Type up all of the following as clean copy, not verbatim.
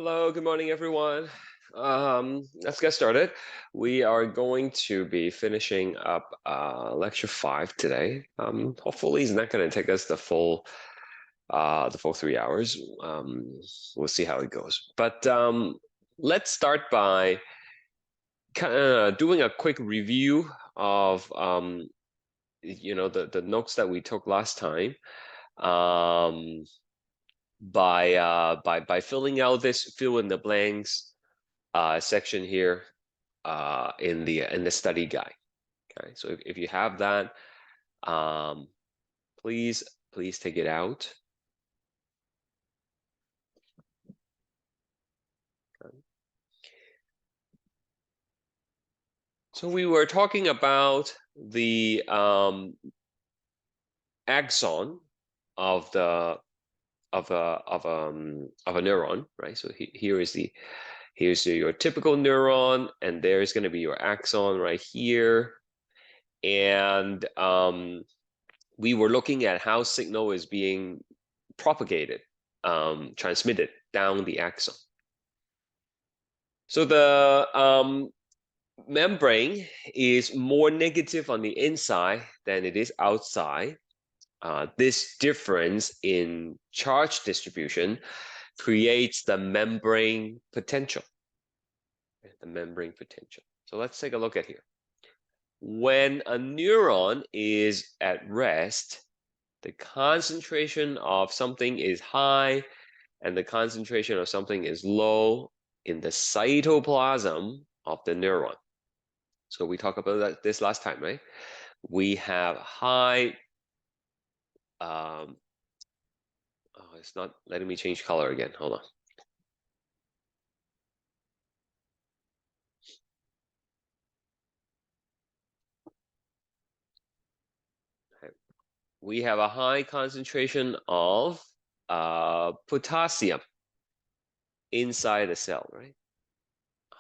Hello, good morning, everyone. Let's get started. We are going to be finishing up lecture 5 today. Hopefully, it's not going to take us the full 3 hours. We'll see how it goes. But let's start by kind of doing a quick review of the notes that we took last time. Um, by filling out this fill in the blanks section here in the study guide. Okay, so if you have that, um, please take it out. Okay. So we were talking about the axon of the of a neuron, right? So here's your typical neuron, and there's going to be your axon right here. And we were looking at how signal is being propagated, transmitted down the axon. So the membrane is more negative on the inside than it is outside. This difference in charge distribution creates the membrane potential. The membrane potential. So let's take a look at here. When a neuron is at rest, the concentration of something is high and the concentration of something is low in the cytoplasm of the neuron. So we talked about this last time, right? We have high, it's not letting me change color again. Hold on. Okay. We have a high concentration of potassium inside the cell, right?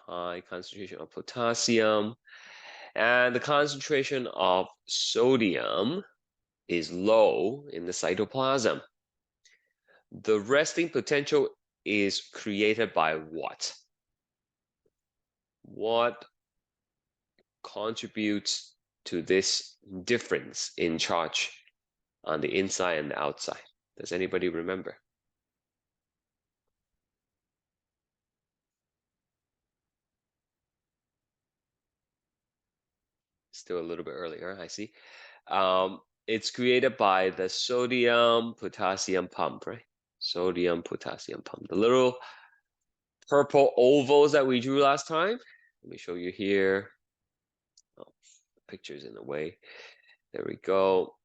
High concentration of potassium. And the concentration of sodium is low in the cytoplasm. The resting potential is created by what? What contributes to this difference in charge on the inside and the outside? Does anybody remember? Still a little bit earlier, I see. It's created by the sodium-potassium pump, right? Sodium-potassium pump. The little purple ovals that we drew last time. Let me show you here. Oh, the picture's in the way. There we go.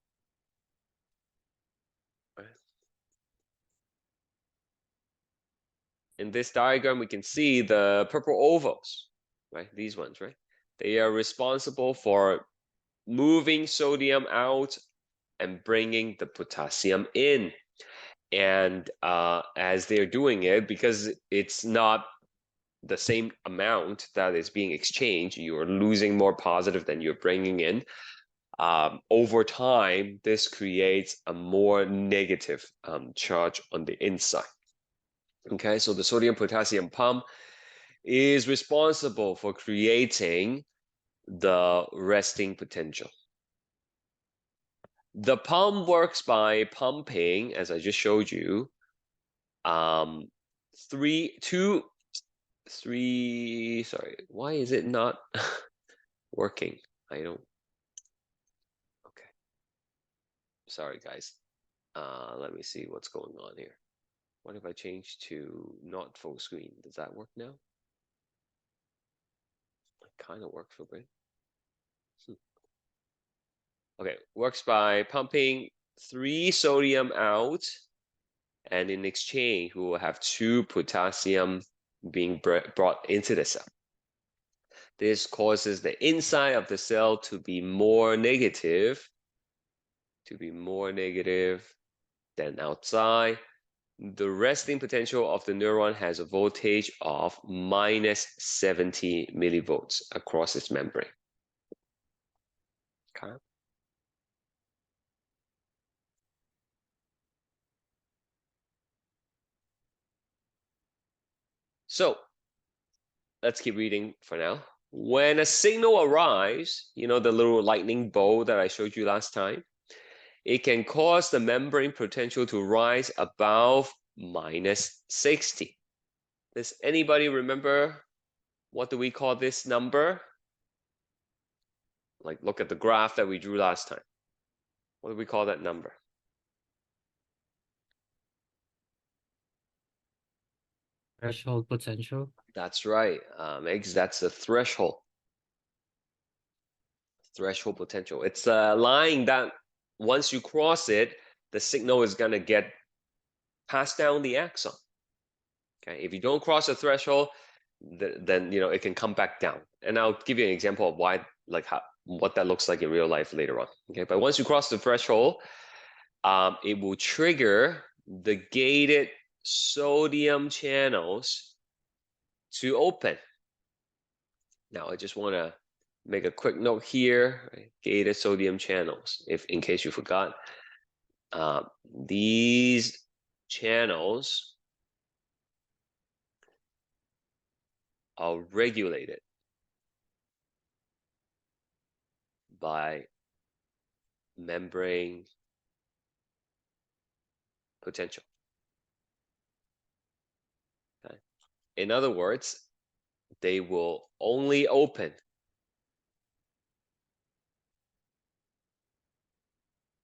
In this diagram, we can see the purple ovals, right? These ones, right? They are responsible for moving sodium out and bringing the potassium in. And as they're doing it, because it's not the same amount that is being exchanged, you're losing more positive than you're bringing in. Over time, this creates a more negative charge on the inside. Okay, so the sodium-potassium pump is responsible for creating the resting potential. The pump works by pumping, as I just showed you, sorry, why is it not working? I don't, okay. Sorry, guys. Let me see what's going on here. What if I change to not full screen? Does that work now? It kind of works for me. Okay, works by pumping 3 sodium out, and in exchange, we will have 2 potassium being brought into the cell. This causes the inside of the cell to be more negative, than outside. The resting potential of the neuron has a voltage of minus 70 millivolts across its membrane. Okay. So let's keep reading for now. When a signal arrives, you know, the little lightning bolt that I showed you last time, it can cause the membrane potential to rise above -60. Does anybody remember what do we call this number? Like, look at the graph that we drew last time. What do we call that number? Threshold potential. That's right, that's the threshold. Threshold potential. It's a line that once you cross it, the signal is gonna get passed down the axon. Okay, if you don't cross the threshold, then you know it can come back down. And I'll give you an example of why, like what that looks like in real life later on. Okay, but once you cross the threshold, it will trigger the gated sodium channels to open. Now, I just want to make a quick note here, right? Gated sodium channels, if in case you forgot. These channels are regulated by membrane potential. Okay? In other words, they will only open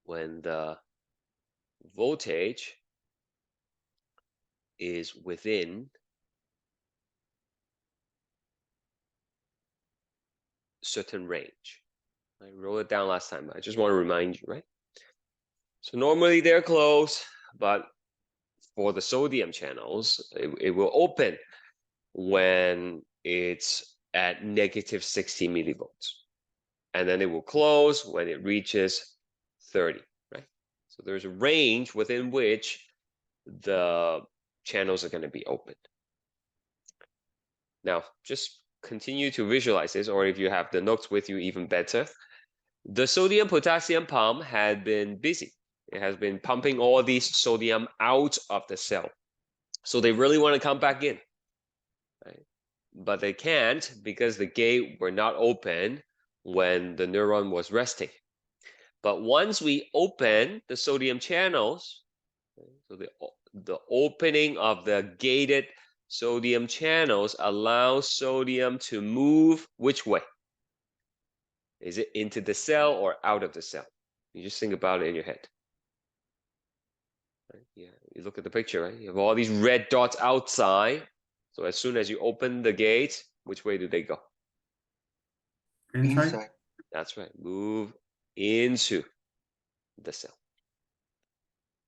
when the voltage is within certain range. I wrote it down last time. I just want to remind you, right? So normally they're closed, but for the sodium channels, it will open when it's at -60 millivolts. And then it will close when it reaches 30, right? So there's a range within which the channels are going to be opened. Now, just continue to visualize this, or if you have the notes with you, even better. The sodium-potassium pump had been busy. It has been pumping all these sodium out of the cell. So they really want to come back in, right? But they can't because the gate were not open when the neuron was resting. But once we open the sodium channels, so the opening of the gated sodium channels allows sodium to move which way? Is it into the cell or out of the cell? You just think about it in your head. Right? Yeah, you look at the picture, right? You have all these red dots outside. So as soon as you open the gate, which way do they go? Inside. That's right. Move into the cell.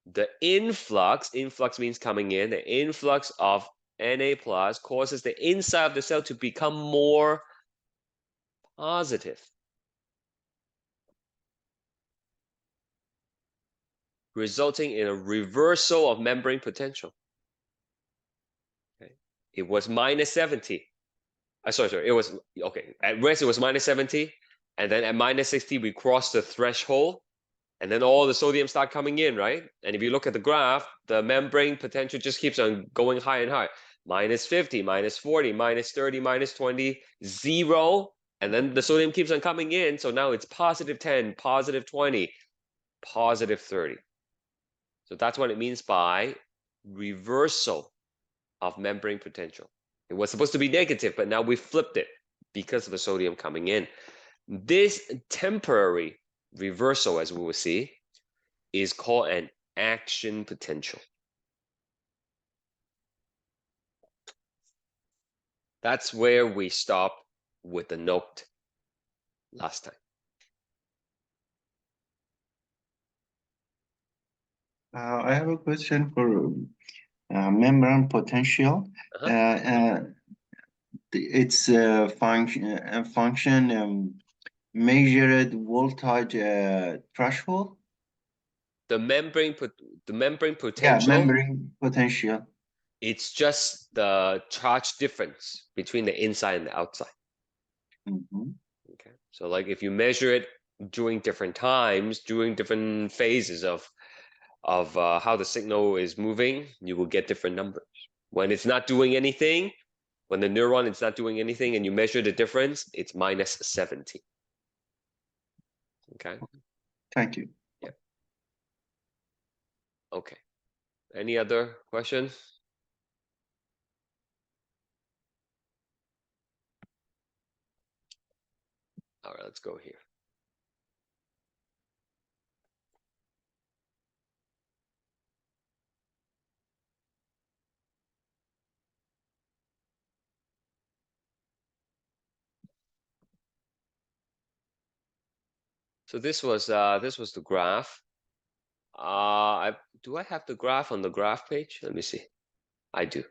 The influx means coming in. The influx of Na plus causes the inside of the cell to become more positive, resulting in a reversal of membrane potential. Okay. It was -70. Sorry. It was, okay. At rest, it was -70. And then at -60, we crossed the threshold. And then all the sodium start coming in, right? And if you look at the graph, the membrane potential just keeps on going higher and higher. -50, -40, -30, -20, 0. And then the sodium keeps on coming in. So now it's +10, +20, +30. So that's what it means by reversal of membrane potential. It was supposed to be negative, but now we flipped it because of the sodium coming in. This temporary reversal, as we will see, is called an action potential. That's where we stopped with the note last time. I have a question for membrane potential. Its function measured voltage threshold. The membrane potential. Yeah, membrane potential. It's just the charge difference between the inside and the outside. Okay, so like if you measure it during different times, during different phases of how the signal is moving, you will get different numbers. When it's not doing anything, When the neuron is not doing anything and you measure the difference, it's minus 70. Okay. Thank you. Okay. Any other questions? All right, let's go here. So this was the graph. Do I have the graph on the graph page? Let me see. I do.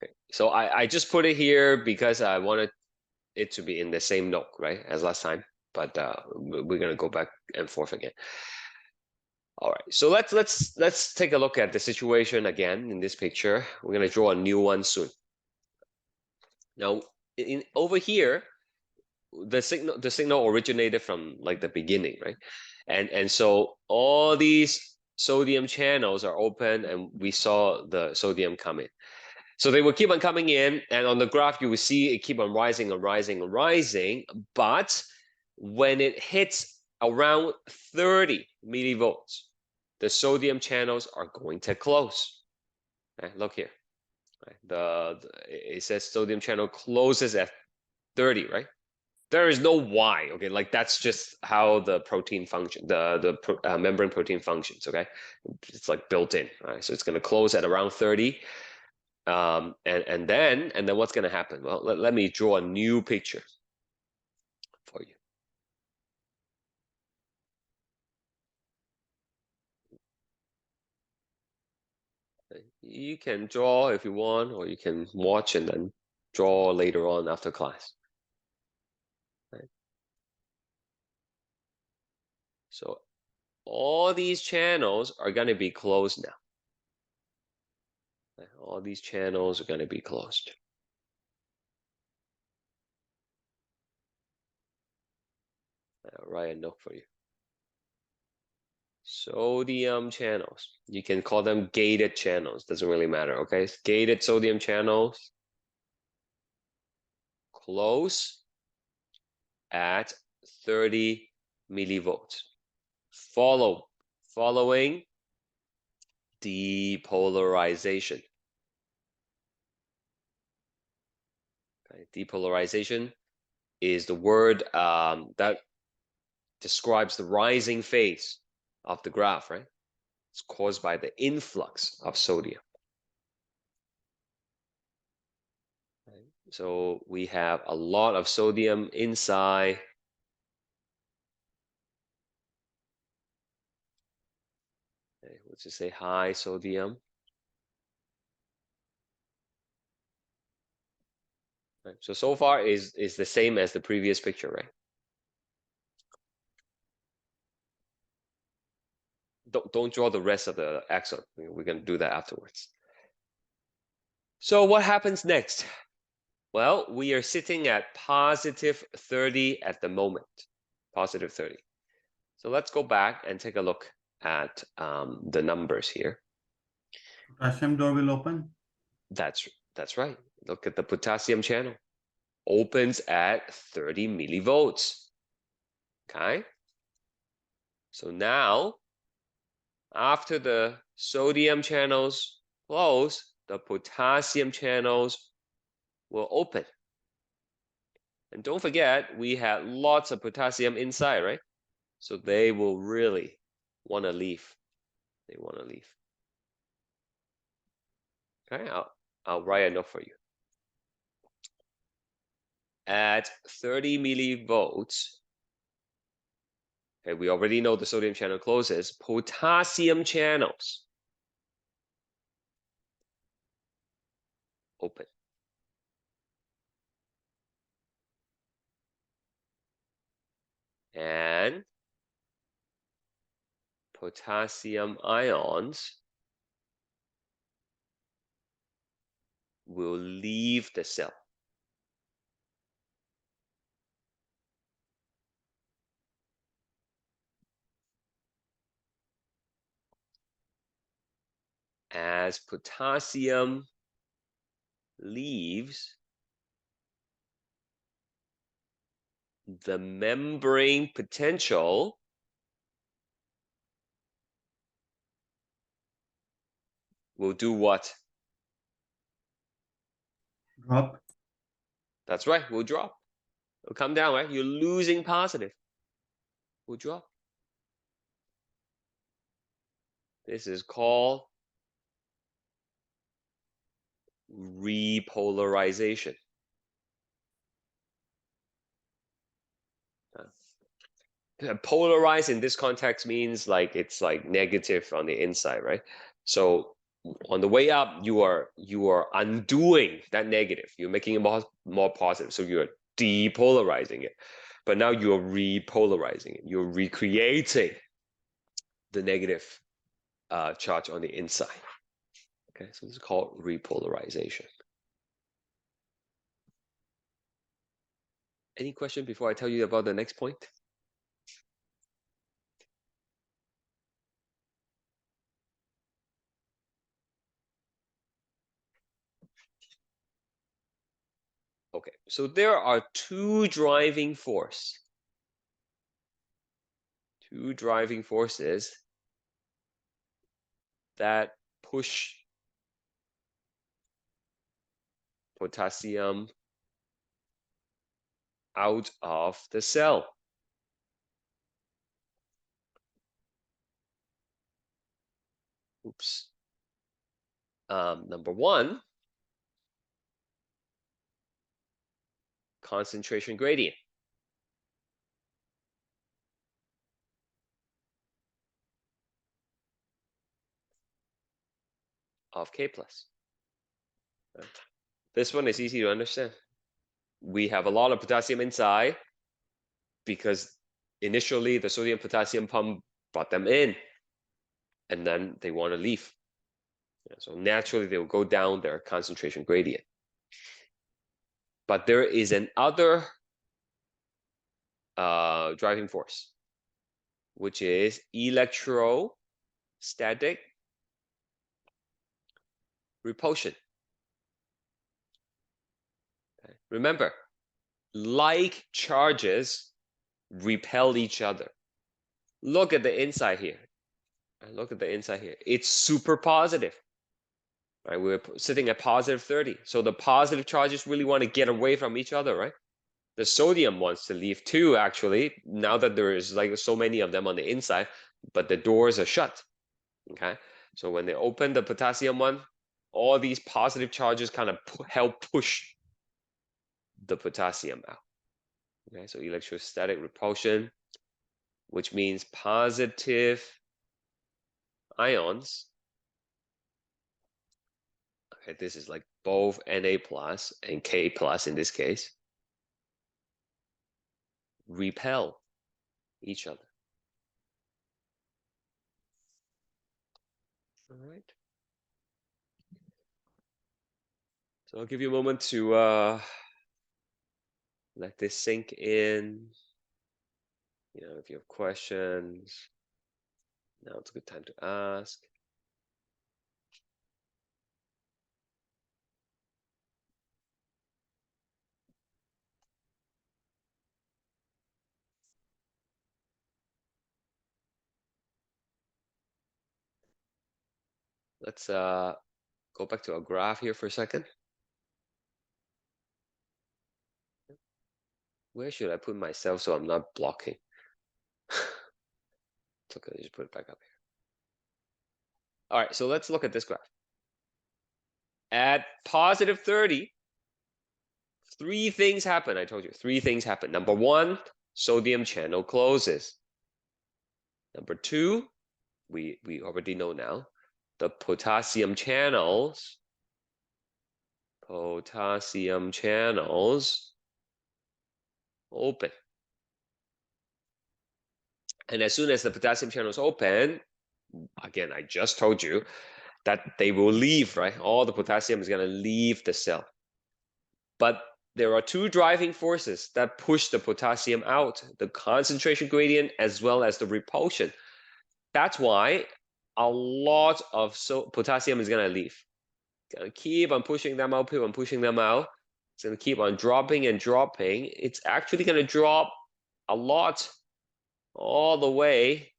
Okay. So I just put it here because I wanted it to be in the same note, right, as last time. But we're gonna go back and forth again. All right. So let's take a look at the situation again in this picture. We're gonna draw a new one soon. Now, over here, the signal originated from like the beginning, right? And so all these sodium channels are open, and we saw the sodium come in. So they will keep on coming in, and on the graph you will see it keep on rising and rising and rising. But when it hits around 30 millivolts, the sodium channels are going to close. Okay, look here. Right? It says sodium channel closes at 30, right? There is no why, okay? Like that's just how the protein function, the membrane protein functions, okay? It's like built in, right? So it's going to close at around 30. And then what's going to happen? Well, let me draw a new picture for you. You can draw if you want, or you can watch and then draw later on after class. Right? So all these channels are going to be closed now. Right? All these channels are going to be closed. I'll write a note for you. Sodium channels. You can call them gated channels. Doesn't really matter, okay? Gated sodium channels close at 30 millivolts. Following depolarization. Okay, depolarization is the word that describes the rising phase of the graph, right? It's caused by the influx of sodium. Right? So we have a lot of sodium inside. Okay, let's just say high sodium. Right? So far is the same as the previous picture, right? Don't draw the rest of the axon. We're going to do that afterwards. So what happens next? Well, we are sitting at positive 30 at the moment. Positive 30. So let's go back and take a look at the numbers here. Potassium door will open. That's right. Look at the potassium channel. Opens at 30 millivolts. Okay. So now, after the sodium channels close, the potassium channels will open. And don't forget, we had lots of potassium inside, right? So they will really want to leave. They want to leave. Okay, I'll write a note for you. At 30 millivolts, okay, we already know the sodium channel closes. Potassium channels open. And potassium ions will leave the cell. As potassium leaves, the membrane potential will do what? Drop. That's right, will drop. It'll come down, right? You're losing positive. Will drop. This is called repolarization. Polarize in this context means like it's like negative on the inside, right? So on the way up, you are undoing that negative. You're making it more positive. So you're depolarizing it. But now you're repolarizing it. You're recreating the negative charge on the inside. Okay, so this is called repolarization. Any question before I tell you about the next point? Okay, so there are two driving forces that push potassium out of the cell. Oops. Number one, concentration gradient. Of K plus. This one is easy to understand. We have a lot of potassium inside because initially the sodium potassium pump brought them in and then they want to leave. So naturally they will go down their concentration gradient. But there is another driving force, which is electrostatic repulsion. Okay. Remember, like charges repel each other. Look at the inside here. Look at the inside here. It's super positive. Right? We're sitting at positive 30. So the positive charges really want to get away from each other, right? The sodium wants to leave too, actually, now that there is like so many of them on the inside, but the doors are shut. Okay. So when they open the potassium one, all these positive charges kind of help push the potassium out. Okay, so electrostatic repulsion, which means positive ions. Okay, this is like both Na plus and K plus in this case, repel each other. All right. So I'll give you a moment to let this sink in. You know, if you have questions, now it's a good time to ask. Let's go back to our graph here for a second. Where should I put myself so I'm not blocking? It's okay, just put it back up here. All right, so let's look at this graph. At positive 30, three things happen. I told you, three things happen. Number one, sodium channel closes. Number two, we already know now, the potassium channels open. And as soon as the potassium channels open, again, I just told you that they will leave, right? All the potassium is going to leave the cell. But there are two driving forces that push the potassium out, the concentration gradient as well as the repulsion. That's why a lot of potassium is going to leave. Gonna keep on pushing them out, It's gonna keep on dropping and dropping. It's actually gonna drop a lot, all the way,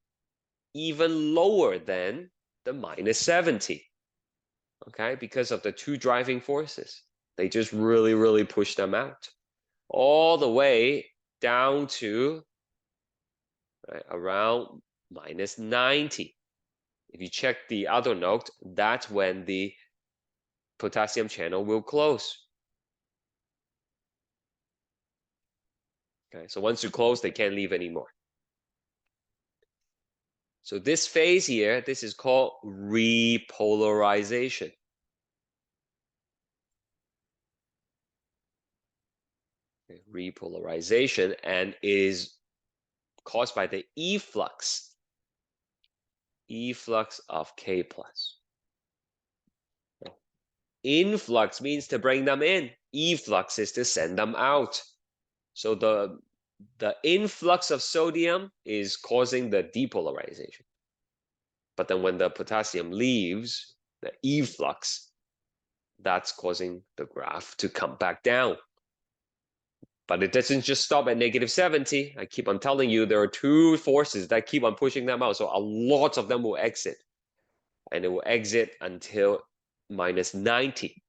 even lower than the -70. Okay, because of the two driving forces. They just really, really push them out. All the way down to around -90. If you check the other note, that's when the potassium channel will close. Okay, so once you close, they can't leave anymore. So this phase here, this is called repolarization. Okay, repolarization, and is caused by the efflux of K plus. Influx means to bring them in. Efflux is to send them out. So the influx of sodium is causing the depolarization. But then when the potassium leaves, the efflux, that's causing the graph to come back down. But it doesn't just stop at -70. I keep on telling you, there are two forces that keep on pushing them out. So a lot of them will exit. And it will exit until -90.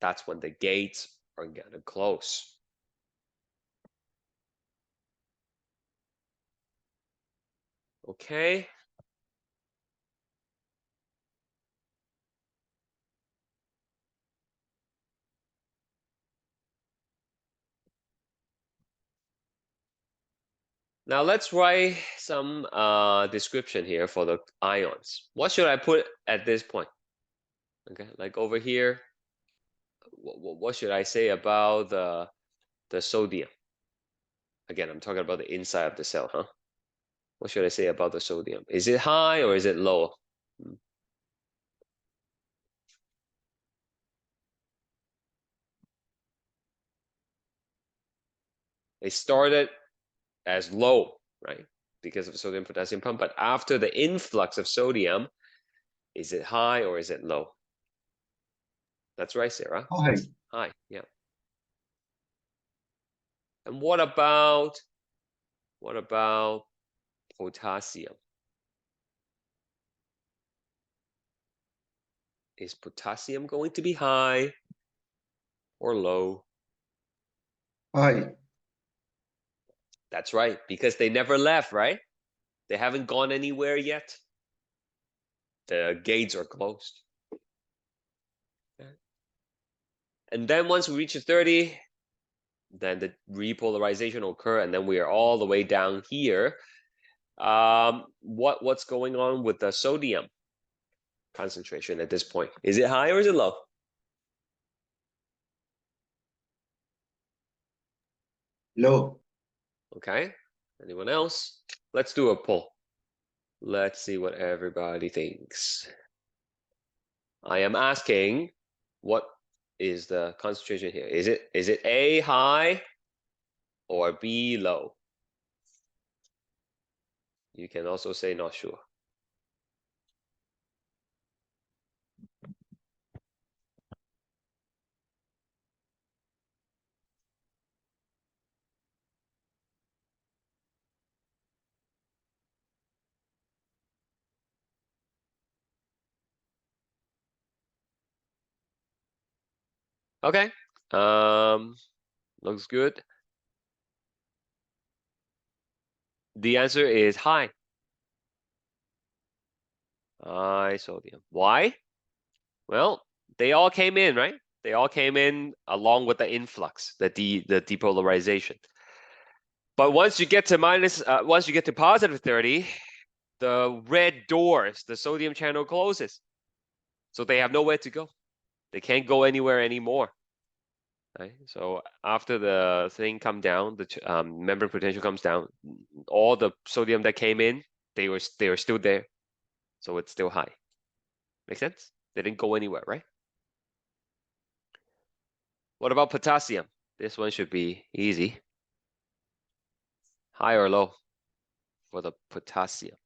That's when the gates are gonna close. Okay. Now let's write some description here for the ions. What should I put at this point? Okay, like over here, what should I say about the sodium? Again, I'm talking about the inside of the cell, huh? What should I say about the sodium? Is it high or is it low? It started as low, right? Because of sodium potassium pump, but after the influx of sodium, is it high or is it low? That's right, Sarah. High. High, yeah. And what about potassium? Is potassium going to be high or low? High. That's right, because they never left, right? They haven't gone anywhere yet. The gates are closed. Okay. And then once we reach 30, then the repolarization will occur, and then we are all the way down here. What's going on with the sodium concentration at this point? Is it high or is it low? Low. Okay. Anyone else? Let's do a poll. Let's see what everybody thinks. I am asking, what is the concentration here? Is it A, high, or B, low? You can also say not sure. Okay. Looks good. The answer is high. High sodium. Why? Well, they all came in, right? They all came in along with the influx, the depolarization. But once you get to once you get to positive 30, the red doors, the sodium channel closes. So they have nowhere to go. They can't go anywhere anymore. Right? So after the thing come down, the membrane potential comes down, all the sodium that came in, they were still there. So it's still high. Make sense? They didn't go anywhere, right? What about potassium? This one should be easy. High or low for the potassium?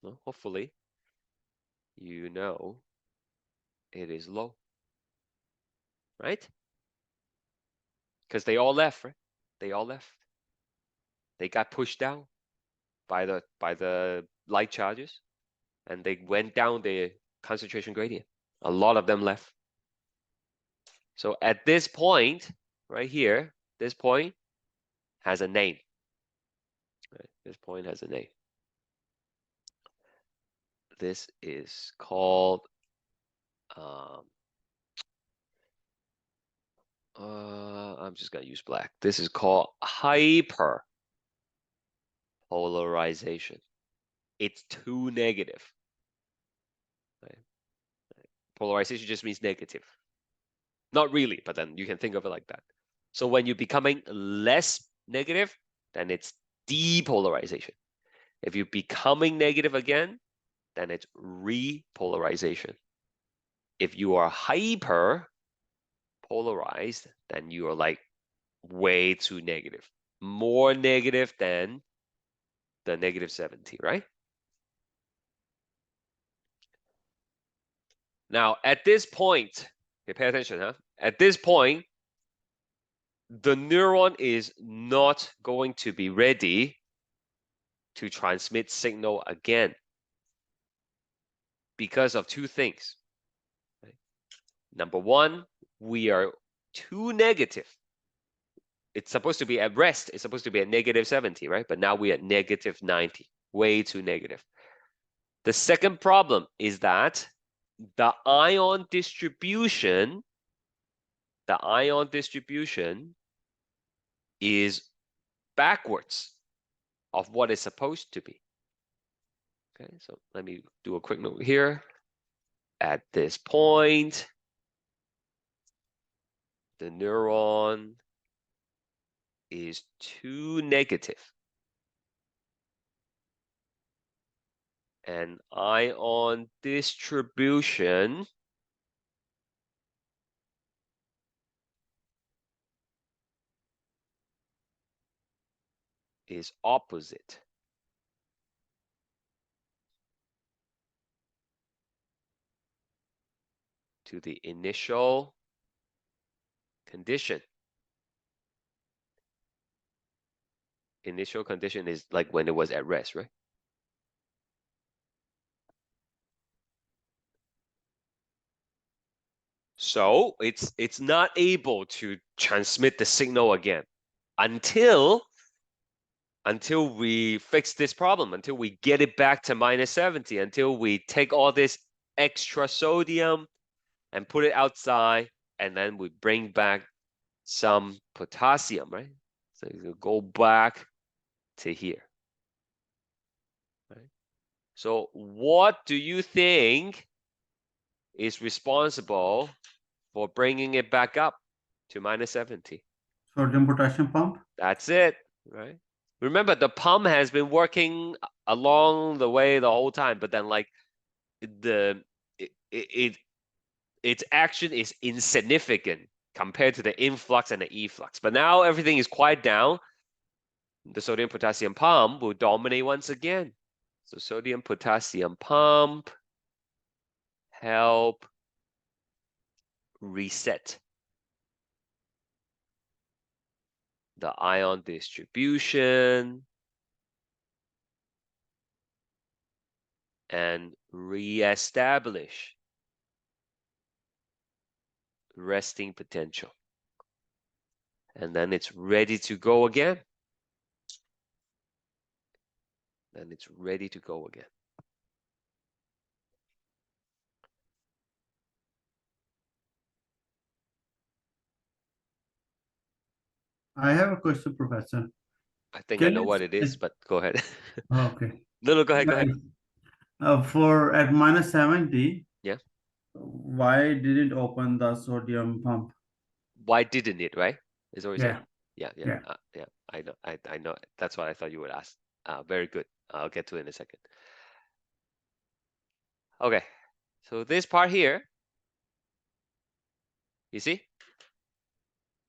Well, hopefully, you know it is low, right? Because they all left, right? They all left. They got pushed down by the light charges, and they went down the concentration gradient. A lot of them left. So at this point, right here, this point has a name. Right? This point has a name. This is called I'm just gonna use black. This is called hyperpolarization. It's too negative. Right? Polarization just means negative. Not really, but then you can think of it like that. So when you're becoming less negative, then it's depolarization. If you're becoming negative again, then it's repolarization. If you are hyper polarized, then you are like way too negative. More negative than the -70, right? Now, at this point, okay, pay attention, huh? At this point, the neuron is not going to be ready to transmit signal again because of two things. Right? Number one, we are too negative. It's supposed to be at rest. It's supposed to be at -70, right? But now we're at -90, way too negative. The second problem is that the ion distribution is backwards of what it's supposed to be. Okay, so let me do a quick note here. At this point, the neuron is too negative. And ion distribution is opposite to the initial condition. Initial condition is like when it was at rest, right? So it's not able to transmit the signal again until we fix this problem, until we get it back to -70, until we take all this extra sodium and put it outside, and then we bring back some potassium, right? So you go back to here. Right? So what do you think is responsible for bringing it back up to -70? Sodium potassium pump. That's it, right? Remember, the pump has been working along the way the whole time, but then like its action is insignificant compared to the influx and the efflux. But now everything is quiet down. The sodium potassium pump will dominate once again. So sodium potassium pump help reset the ion distribution and re-establish resting potential. And then it's ready to go again. Then it's ready to go again. I have a question, Professor. I think I Can know you what it is, but go ahead. Okay. No, go ahead, go ahead. For at -70, Yeah. why didn't open the sodium pump? Why didn't it, right? Is what you're saying? Yeah. Yeah. I know. I know. That's what I thought you would ask. Very good. I'll get to it in a second. Okay. So this part here, you see?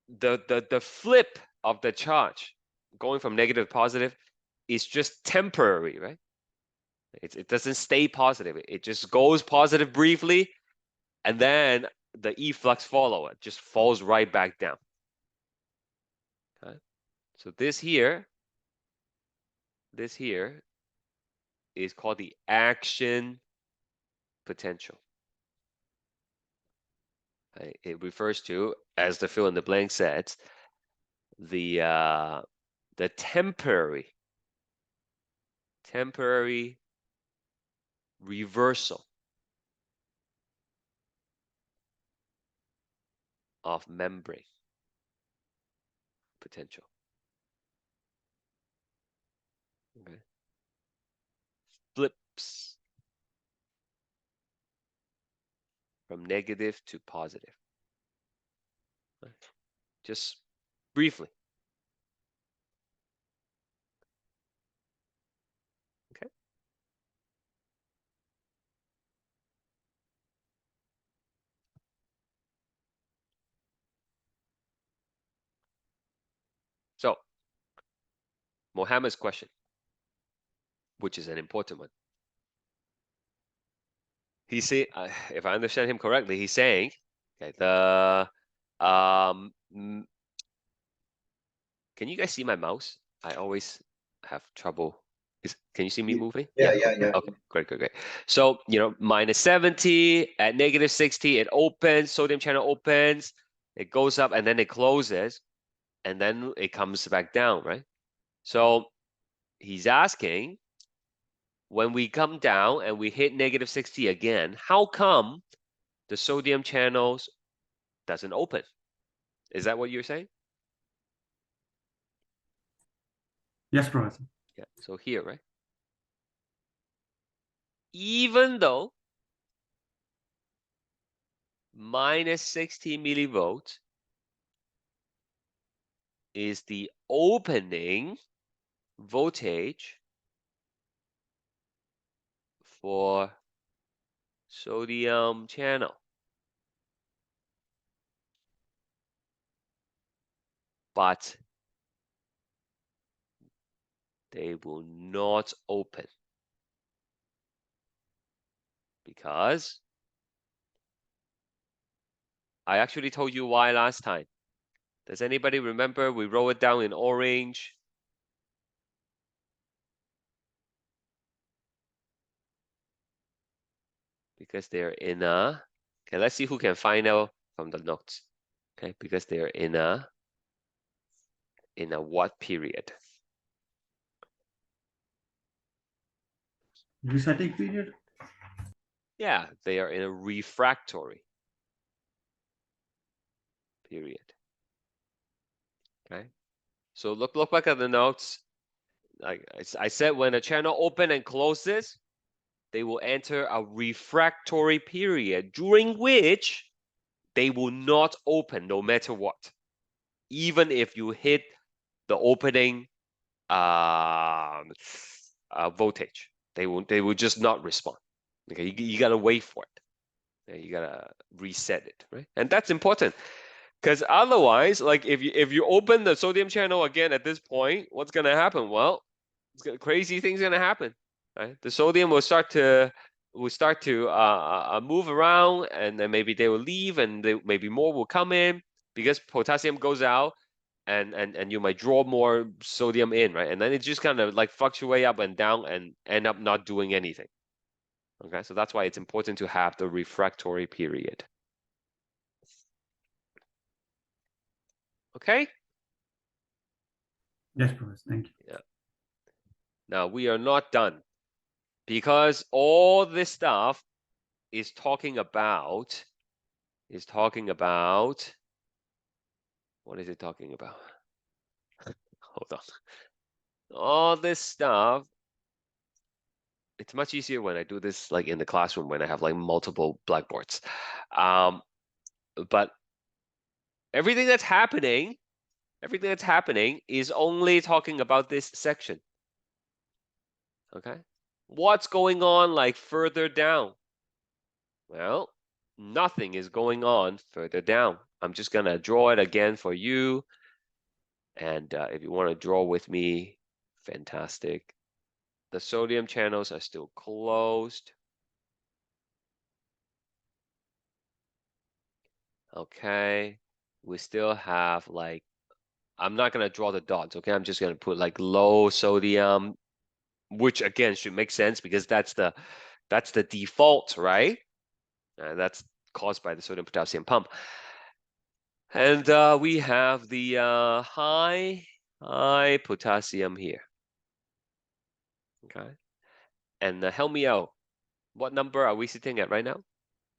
The flip of the charge going from negative to positive is just temporary, right? It doesn't stay positive. It just goes positive briefly, and then the efflux follow it, just falls right back down. Okay. So this here is called the action potential. Okay. It refers to, as the fill in the blank said, the temporary reversal of membrane potential. Okay. Flips from negative to positive. Okay. Just briefly. Okay. So, Mohammed's question, which is an important one. He say, if I understand him correctly, he's saying, okay, can you guys see my mouse? I always have trouble. Can you see me moving? Yeah. Okay, great. So, minus 70 at negative 60, it opens, sodium channel opens, it goes up and then it closes, and then it comes back down, right? So he's asking, when we come down and we hit negative 60 again, how come the sodium channels doesn't open? Is that what you're saying? Yes, Professor. Yeah, so here, right? Even though minus 60 millivolts is the opening voltage for sodium channel, but they will not open because I actually told you why last time. Does anybody remember we wrote it down in orange? Because they're in a, okay, let's see who can find out from the notes. Okay, because they're in a what period? Resetting period? Yeah, they are in a refractory period. Okay, so look back at the notes. Like I said, when a channel open and closes, they will enter a refractory period during which they will not open no matter what. Even if you hit the opening voltage, they will just not respond. Okay, you gotta wait for it. You gotta reset it, right? And that's important because otherwise, like if you open the sodium channel again at this point, what's gonna happen? Well, crazy things gonna happen, right? The sodium will start to move around, and then maybe they will leave, and maybe more will come in because potassium goes out, and you might draw more sodium in, right? And then it just kind of like fluctuate up and down and end up not doing anything. Okay, so that's why it's important to have the refractory period. Okay. Yes, Professor. Thank you. Yeah. Now we are not done because all this stuff is talking about what is it talking about? Hold on. All this stuff, it's much easier when I do this like in the classroom when I have like multiple blackboards. But everything that's happening is only talking about this section. Okay? What's going on like further down? Well, nothing is going on further down. I'm just gonna draw it again for you. And if you want to draw with me, fantastic. The sodium channels are still closed. Okay, we still have like, I'm not gonna draw the dots, okay? I'm just gonna put like low sodium, which again should make sense because that's the default, right? That's caused by the sodium potassium pump. And we have the high potassium here. Okay, and help me out. What number are we sitting at right now?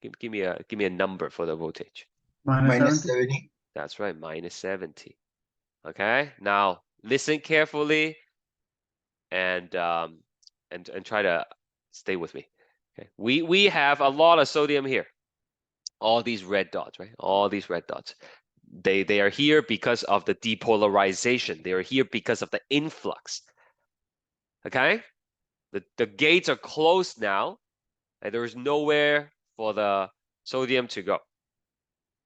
Give me a number for the voltage. Minus 70. 70. That's right, minus 70. Okay, now listen carefully and try to stay with me. Okay, we have a lot of sodium here. All these red dots, right? All these red dots. They are here because of the depolarization. They are here because of the influx. Okay, the gates are closed now, and there is nowhere for the sodium to go.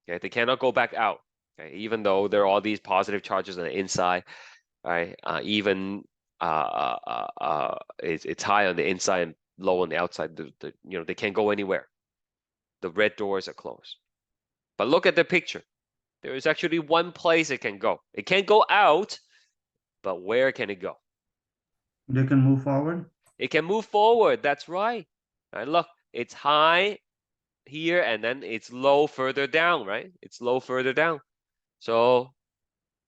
Okay, they cannot go back out. Okay, even though there are all these positive charges on the inside, right? It's high on the inside and low on the outside. They can't go anywhere. The red doors are closed. But look at the picture. There is actually one place it can go. It can't go out, but where can it go? They can move forward. It can move forward. That's right. Right, look, it's high here and then it's low further down, right? It's low further down. So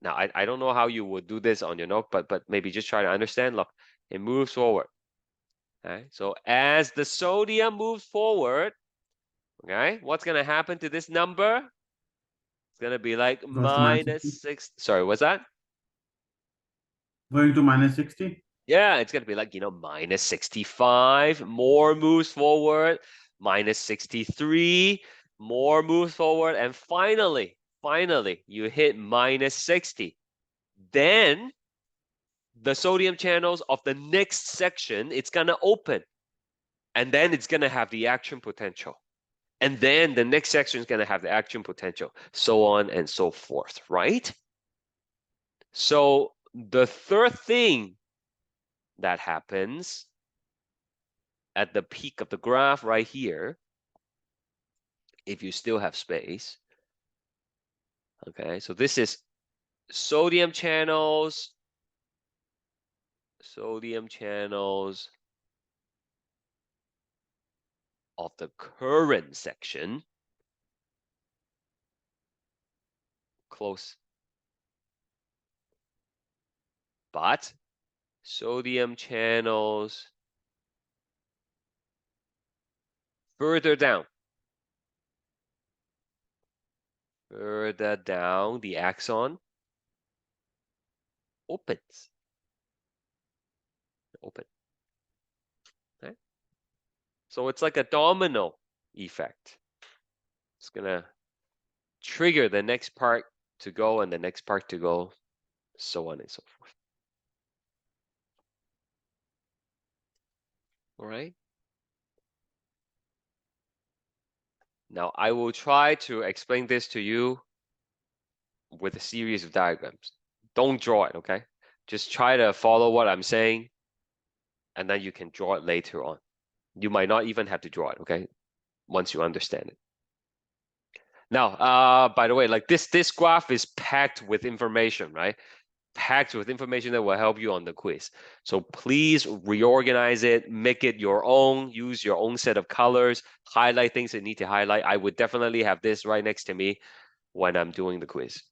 now I don't know how you would do this on your note, but maybe just try to understand. Look, it moves forward. Okay, so as the sodium moves forward, okay, what's gonna happen to this number? It's gonna be like Goes to minus minus 60. 6. Sorry, what's that? Going to minus 60. Yeah, it's gonna be like, minus 65, more moves forward, minus 63, more moves forward, and finally, you hit minus 60. Then the sodium channels of the next section, it's gonna open. And then it's gonna have the action potential. And then the next section is gonna have the action potential, so on and so forth, right? So the third thing that happens at the peak of the graph right here, if you still have space. Okay, so this is sodium channels of the current section. Close. But sodium channels further down. Further down the axon opens. Open. Okay. So it's like a domino effect. It's gonna trigger the next part to go and the next part to go, so on and so forth. All right. Now I will try to explain this to you with a series of diagrams. Don't draw it, okay? Just try to follow what I'm saying, and then you can draw it later on. You might not even have to draw it, okay? Once you understand it. Now, by the way, like this graph is packed with information, right? Packed with information that will help you on the quiz. So please reorganize it, make it your own, use your own set of colors, highlight things that need to highlight. I would definitely have this right next to me when I'm doing the quiz,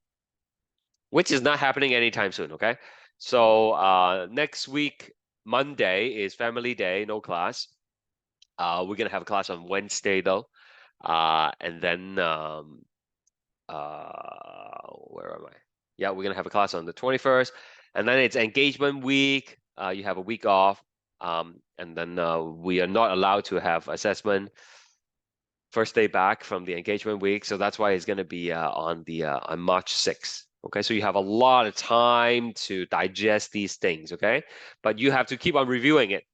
which is not happening anytime soon, okay? So next week, Monday is family day, no class. We're gonna have a class on Wednesday though. And then where am I? Yeah, we're gonna have a class on the 21st, and then it's engagement week. You have a week off, and then we are not allowed to have assessment first day back from the engagement week, so that's why it's gonna be on March 6th. Okay, so you have a lot of time to digest these things. Okay, but you have to keep on reviewing it.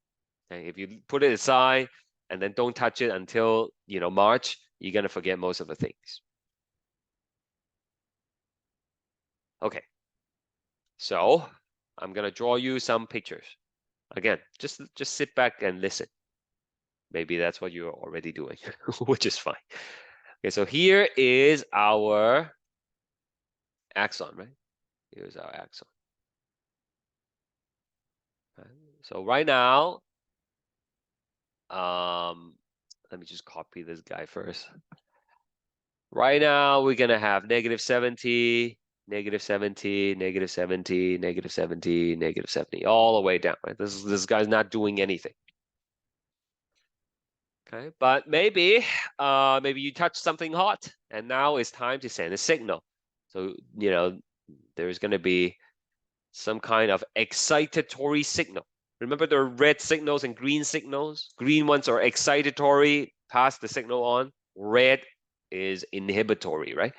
Okay, if you put it aside and then don't touch it until March, you're gonna forget most of the things. Okay, so I'm gonna draw you some pictures. Again, just sit back and listen. Maybe that's what you're already doing, which is fine. Okay, so here is our axon, right? Here's our axon. Okay, so right now, let me just copy this guy first. Right now, we're gonna have -70, -70, -70, -70, -70, all the way down, right? This guy's not doing anything. Okay, but maybe you touch something hot, and now it's time to send a signal. So, you know, there's gonna be some kind of excitatory signal. Remember there are red signals and green signals? Green ones are excitatory, pass the signal on. Red is inhibitory, right?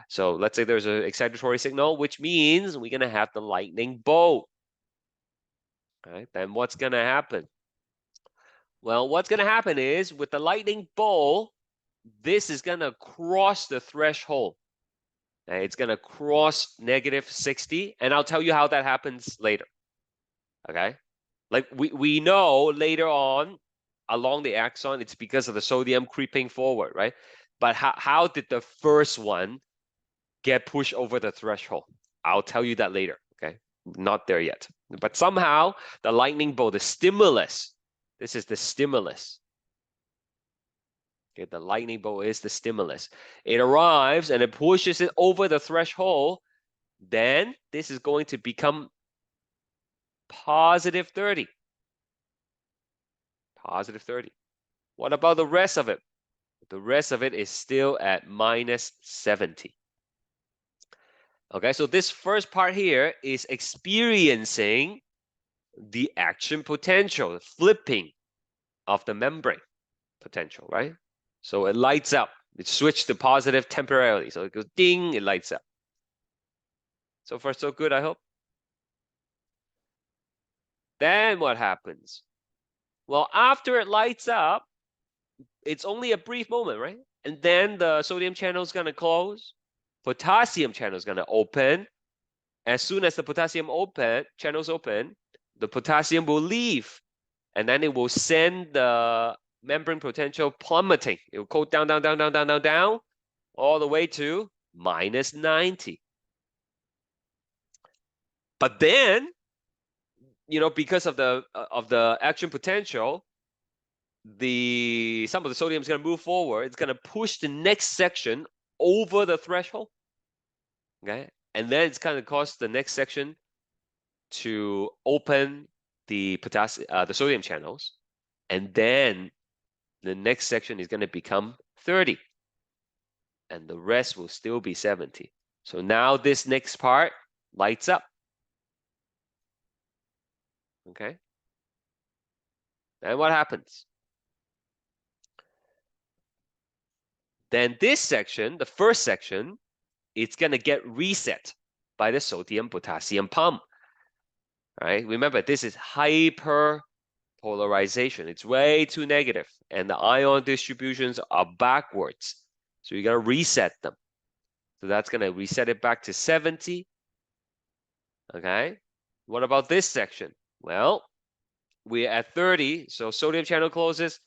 So let's say there's an excitatory signal, which means we're gonna have the lightning bolt. Okay, then what's gonna happen? Well, what's gonna happen is with the lightning bolt, this is gonna cross the threshold. Okay, it's gonna cross -60, and I'll tell you how that happens later. Okay, like we know later on along the axon, it's because of the sodium creeping forward, right? But how did the first one get pushed over the threshold? I'll tell you that later, okay? Not there yet. But somehow the lightning bolt, the stimulus, this is the stimulus. Okay, the lightning bolt is the stimulus. It arrives and it pushes it over the threshold. Then this is going to become +30. +30. What about the rest of it? The rest of it is still at -70. Okay, so this first part here is experiencing the action potential, the flipping of the membrane potential, right? So it lights up. It switched to positive temporarily. So it goes ding, it lights up. So far, so good, I hope. Then what happens? Well, after it lights up, it's only a brief moment, right? And then the sodium channel is going to close. Potassium channel is going to open. As soon as the potassium channels open, the potassium will leave. And then it will send the membrane potential plummeting. It will go down, down, down, down, down, down, down, all the way to -90. But then, you know, because of the action potential, some of the sodium is going to move forward. It's going to push the next section over the threshold. Okay, and then it's going to cause the next section to open the sodium channels, and then the next section is going to become 30, and the rest will still be 70. So now this next part lights up. Okay, and what happens? Then this section, the first section, it's going to get reset by the sodium potassium pump. Right? Remember, this is hyperpolarization. It's way too negative, and the ion distributions are backwards. So you got to reset them. So that's going to reset it back to 70. Okay. What about this section? Well, we're at 30. So sodium channel closes,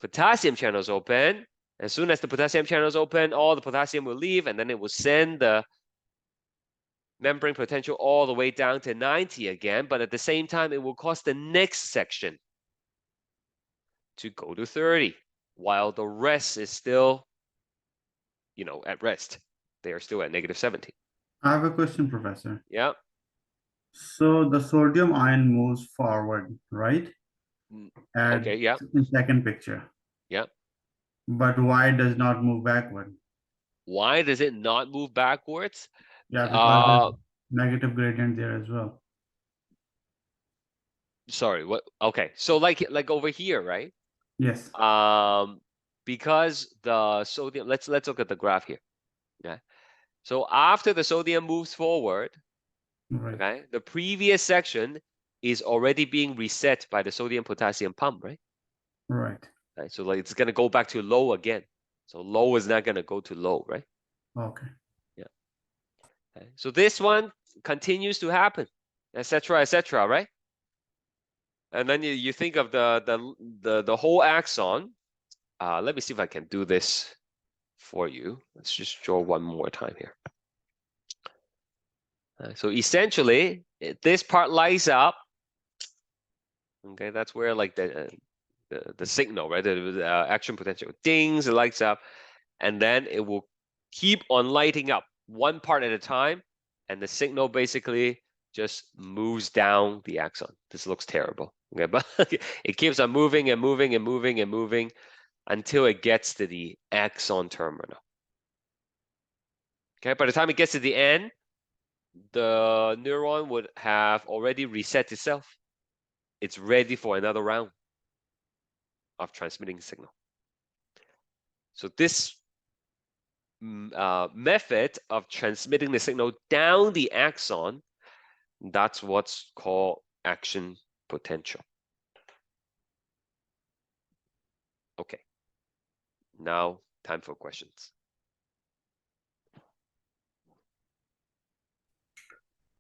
potassium channels open. As soon as the potassium channels open, all the potassium will leave, and then it will send the membrane potential all the way down to 90 again, but at the same time, it will cause the next section to go to 30, while the rest is still, you know, at rest. They are still at -70. I have a question, Professor. Yeah. So the sodium ion moves forward, right? Okay, yeah. In second picture. Yeah. But why does not move backward? Why does it not move backwards? Yeah, because there's negative gradient there as well. Sorry, what? Okay, so like over here, right? Yes. Because the sodium, let's look at the graph here. Yeah. So after the sodium moves forward, Right. okay, the previous section is already being reset by the sodium potassium pump, right? Right. Right. So like it's gonna go back to low again. So low is not gonna go to low, right? Okay. Yeah. Okay. So this one continues to happen, etc., etc., right? And then you think of the whole axon. Let me see if I can do this for you. Let's just draw one more time here. So essentially, this part lights up. Okay, that's where like the signal, right? The action potential dings, it lights up, and then it will keep on lighting up one part at a time, and the signal basically just moves down the axon. This looks terrible. Okay, but it keeps on moving and moving and moving and moving until it gets to the axon terminal. Okay, by the time it gets to the end, the neuron would have already reset itself. It's ready for another round of transmitting signal. So this method of transmitting the signal down the axon, that's what's called action potential. Okay, now time for questions.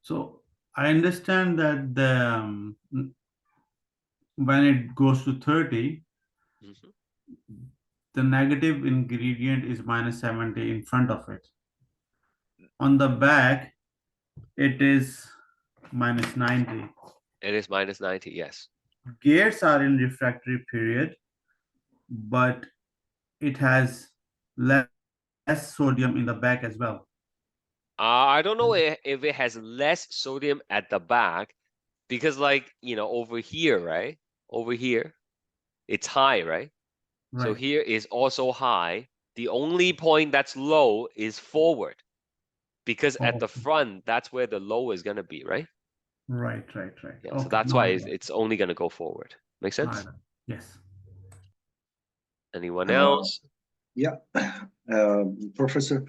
So I understand that when it goes to 30, Mhm. the negative ingredient is -70 in front of it. On the back, it is -90. It is -90, yes. Gates are in refractory period, but it has less sodium in the back as well. I don't know if it has less sodium at the back, because like, over here, right? Over here, it's high, right? So Right. here is also high. The only point that's low is forward, because at the Okay. front, that's where the low is gonna be, right? Right. Yeah, so Okay. that's now why I it's only gonna go forward. Make got sense? it. Yes. Anyone Uh, else? yeah, Professor,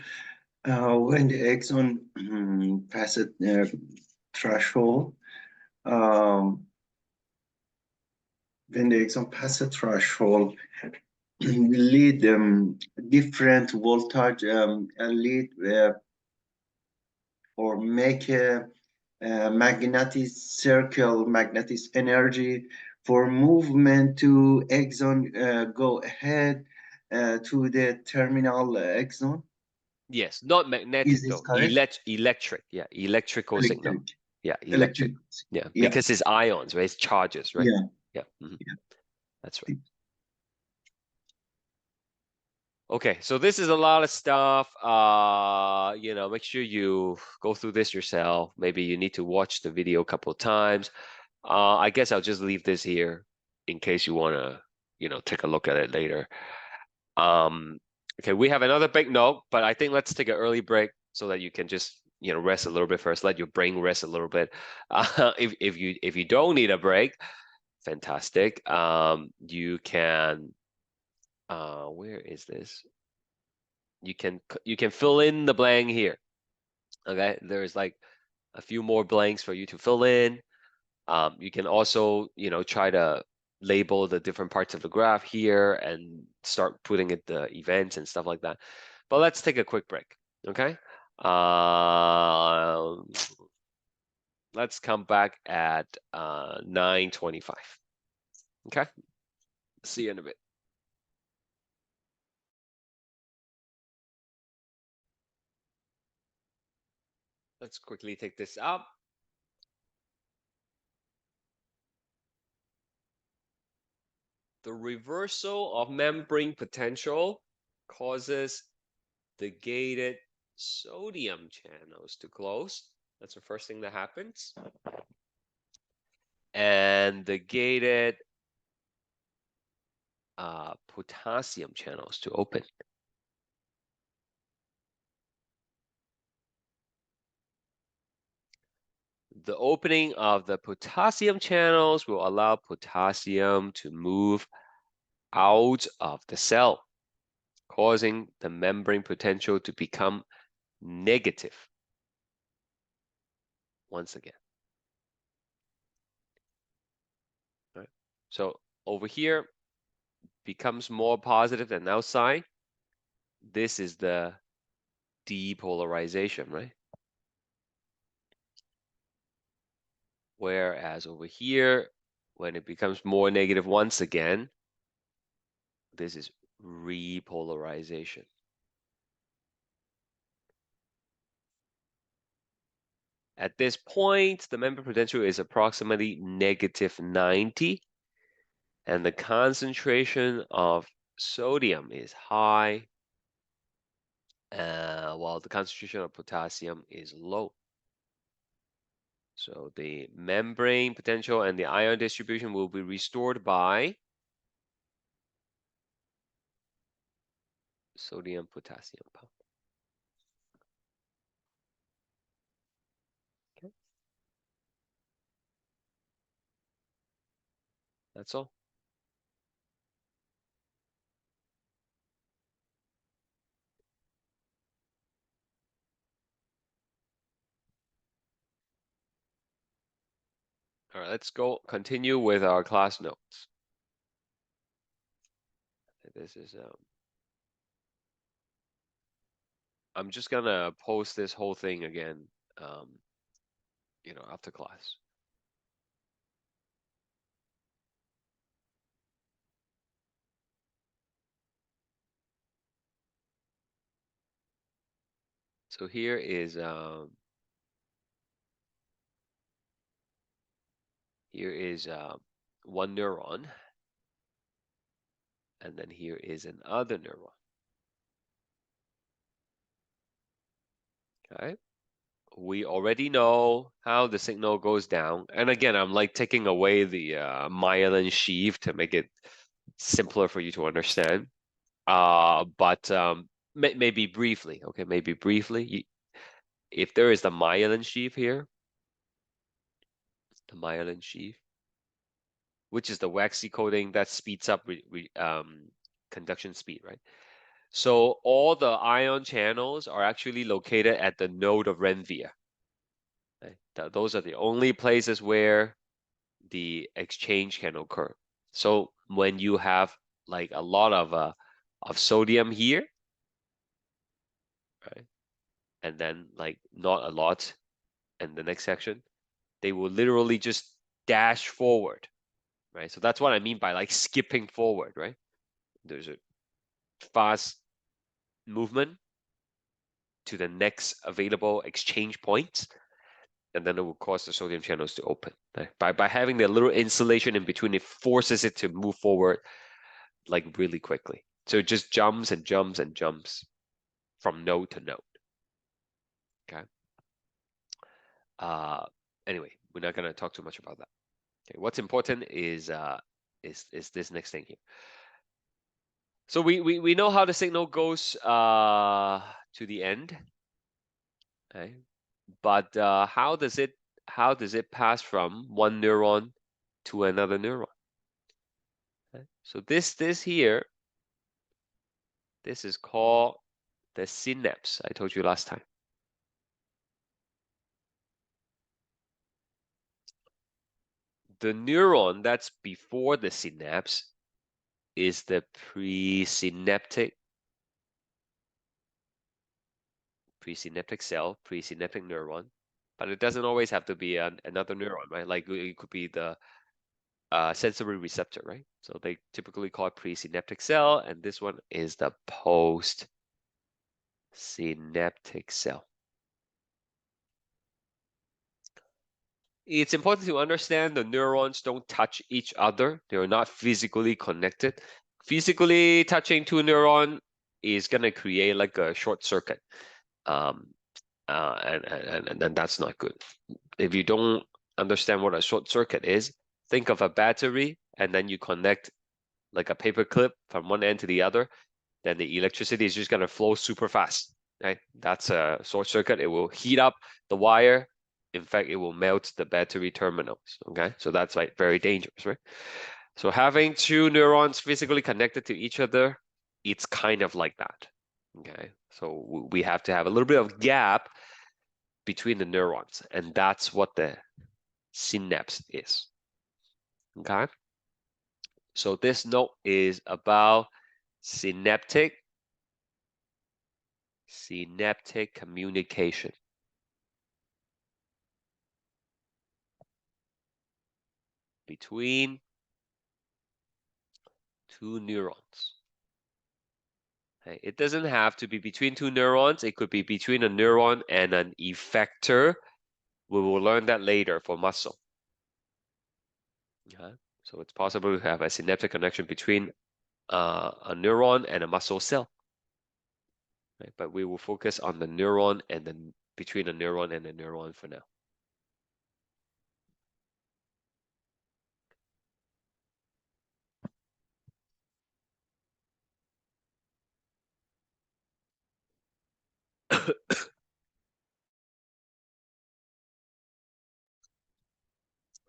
when the axon passes threshold, um, when the axon passes threshold, lead different voltage lead or make a magnetic circle, magnetic energy for movement to axon go ahead to the terminal axon. Yes, not Is magnetic this though. correct? Electric. Yeah, electrical signal. Electric. Yeah, Electric. electric. Yeah, Yeah. because it's ions, right? It's charges, right? Yeah. Yeah, mhm, Yeah. that's right. Okay, so this is a lot of stuff. Make sure you go through this yourself. Maybe you need to watch the video a couple of times. I guess I'll just leave this here in case you wanna, take a look at it later. Okay, we have another big note, but I think let's take an early break so that you can just, rest a little bit first. Let your brain rest a little bit. If you don't need a break, fantastic. You can. Where is this? You can fill in the blank here. Okay, there's like a few more blanks for you to fill in. You can also, try to label the different parts of the graph here and start putting it the events and stuff like that. But let's take a quick break, okay? Let's come back at 9:25. Okay, see you in a bit. Let's quickly take this up. The reversal of membrane potential causes the gated sodium channels to close. That's the first thing that happens. And the gated potassium channels to open. The opening of the potassium channels will allow potassium to move out of the cell, causing the membrane potential to become negative once again. All right. So over here becomes more positive than outside. This is the depolarization, right? Whereas over here, when it becomes more negative once again, this is repolarization. At this point, the membrane potential is approximately -90, and the concentration of sodium is high, while the concentration of potassium is low. So the membrane potential and the ion distribution will be restored by sodium-potassium pump. Okay. That's all. All right, let's continue with our class notes. This is I'm just gonna post this whole thing again, after class. So here is one neuron, and then here is another neuron. Okay, we already know how the signal goes down, and again, I'm like taking away the myelin sheath to make it simpler for you to understand. But maybe briefly, okay, maybe briefly, if there is the myelin sheath here, the myelin sheath, which is the waxy coating that speeds up conduction speed, right? So all the ion channels are actually located at the node of Ranvier. Right? Those are the only places where the exchange can occur. So when you have like a lot of sodium here, right, and then like not a lot in the next section, they will literally just dash forward, right? So that's what I mean by like skipping forward, right? There's a fast movement to the next available exchange point, and then it will cause the sodium channels to open. Right? By having the little insulation in between, it forces it to move forward like really quickly. So it just jumps and jumps and jumps from node to node. Okay. Anyway, we're not gonna talk too much about that. Okay, what's important is this next thing here. So we know how the signal goes to the end. Okay. But how does it pass from one neuron to another neuron? Okay. So this here, this is called the synapse. I told you last time. The neuron that's before the synapse is the presynaptic cell, presynaptic neuron, but it doesn't always have to be another neuron, right? Like it could be the sensory receptor, right? So they typically call it presynaptic cell, and this one is the postsynaptic cell. It's important to understand the neurons don't touch each other. They're not physically connected. Physically touching two neurons is gonna create like a short circuit. And that's not good. If you don't understand what a short circuit is, think of a battery and then you connect like a paper clip from one end to the other, then the electricity is just gonna flow super fast, right? That's a short circuit. It will heat up the wire. In fact, it will melt the battery terminals, okay? So that's like very dangerous, right? So having two neurons physically connected to each other, it's kind of like that, okay? So we have to have a little bit of gap between the neurons, and that's what the synapse is, okay? So this note is about synaptic communication. between two neurons. Okay, it doesn't have to be between two neurons. It could be between a neuron and an effector. We will learn that later for muscle. Okay, so it's possible to have a synaptic connection between a neuron and a muscle cell. Right? But we will focus on the neuron and then between a neuron and a neuron for now.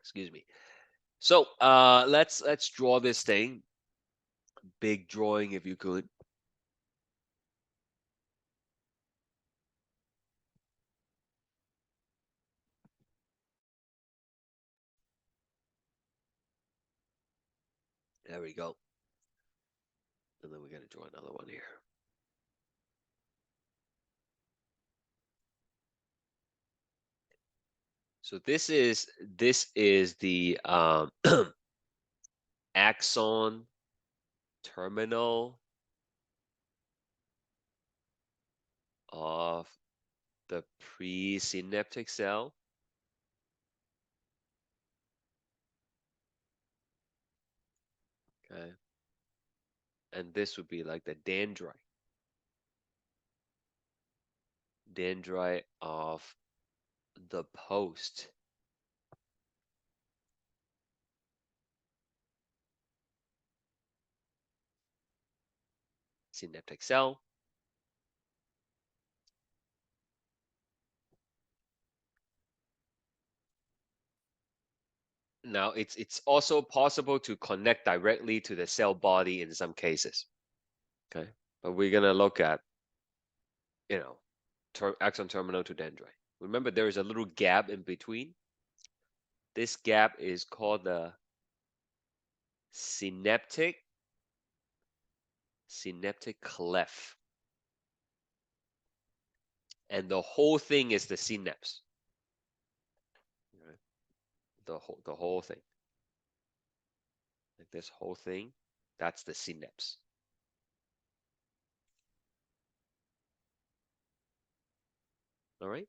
Excuse me. So let's draw this thing. Big drawing if you could. There we go. And then we're gonna draw another one here. So this is the axon terminal of the presynaptic cell. Okay. And this would be like the dendrite. Dendrite of the post synaptic cell. Now it's also possible to connect directly to the cell body in some cases. Okay, but we're gonna look at, you know, axon terminal to dendrite. Remember, there is a little gap in between. This gap is called the synaptic cleft. And the whole thing is the synapse. Right? The whole thing. Like this whole thing, that's the synapse. All right?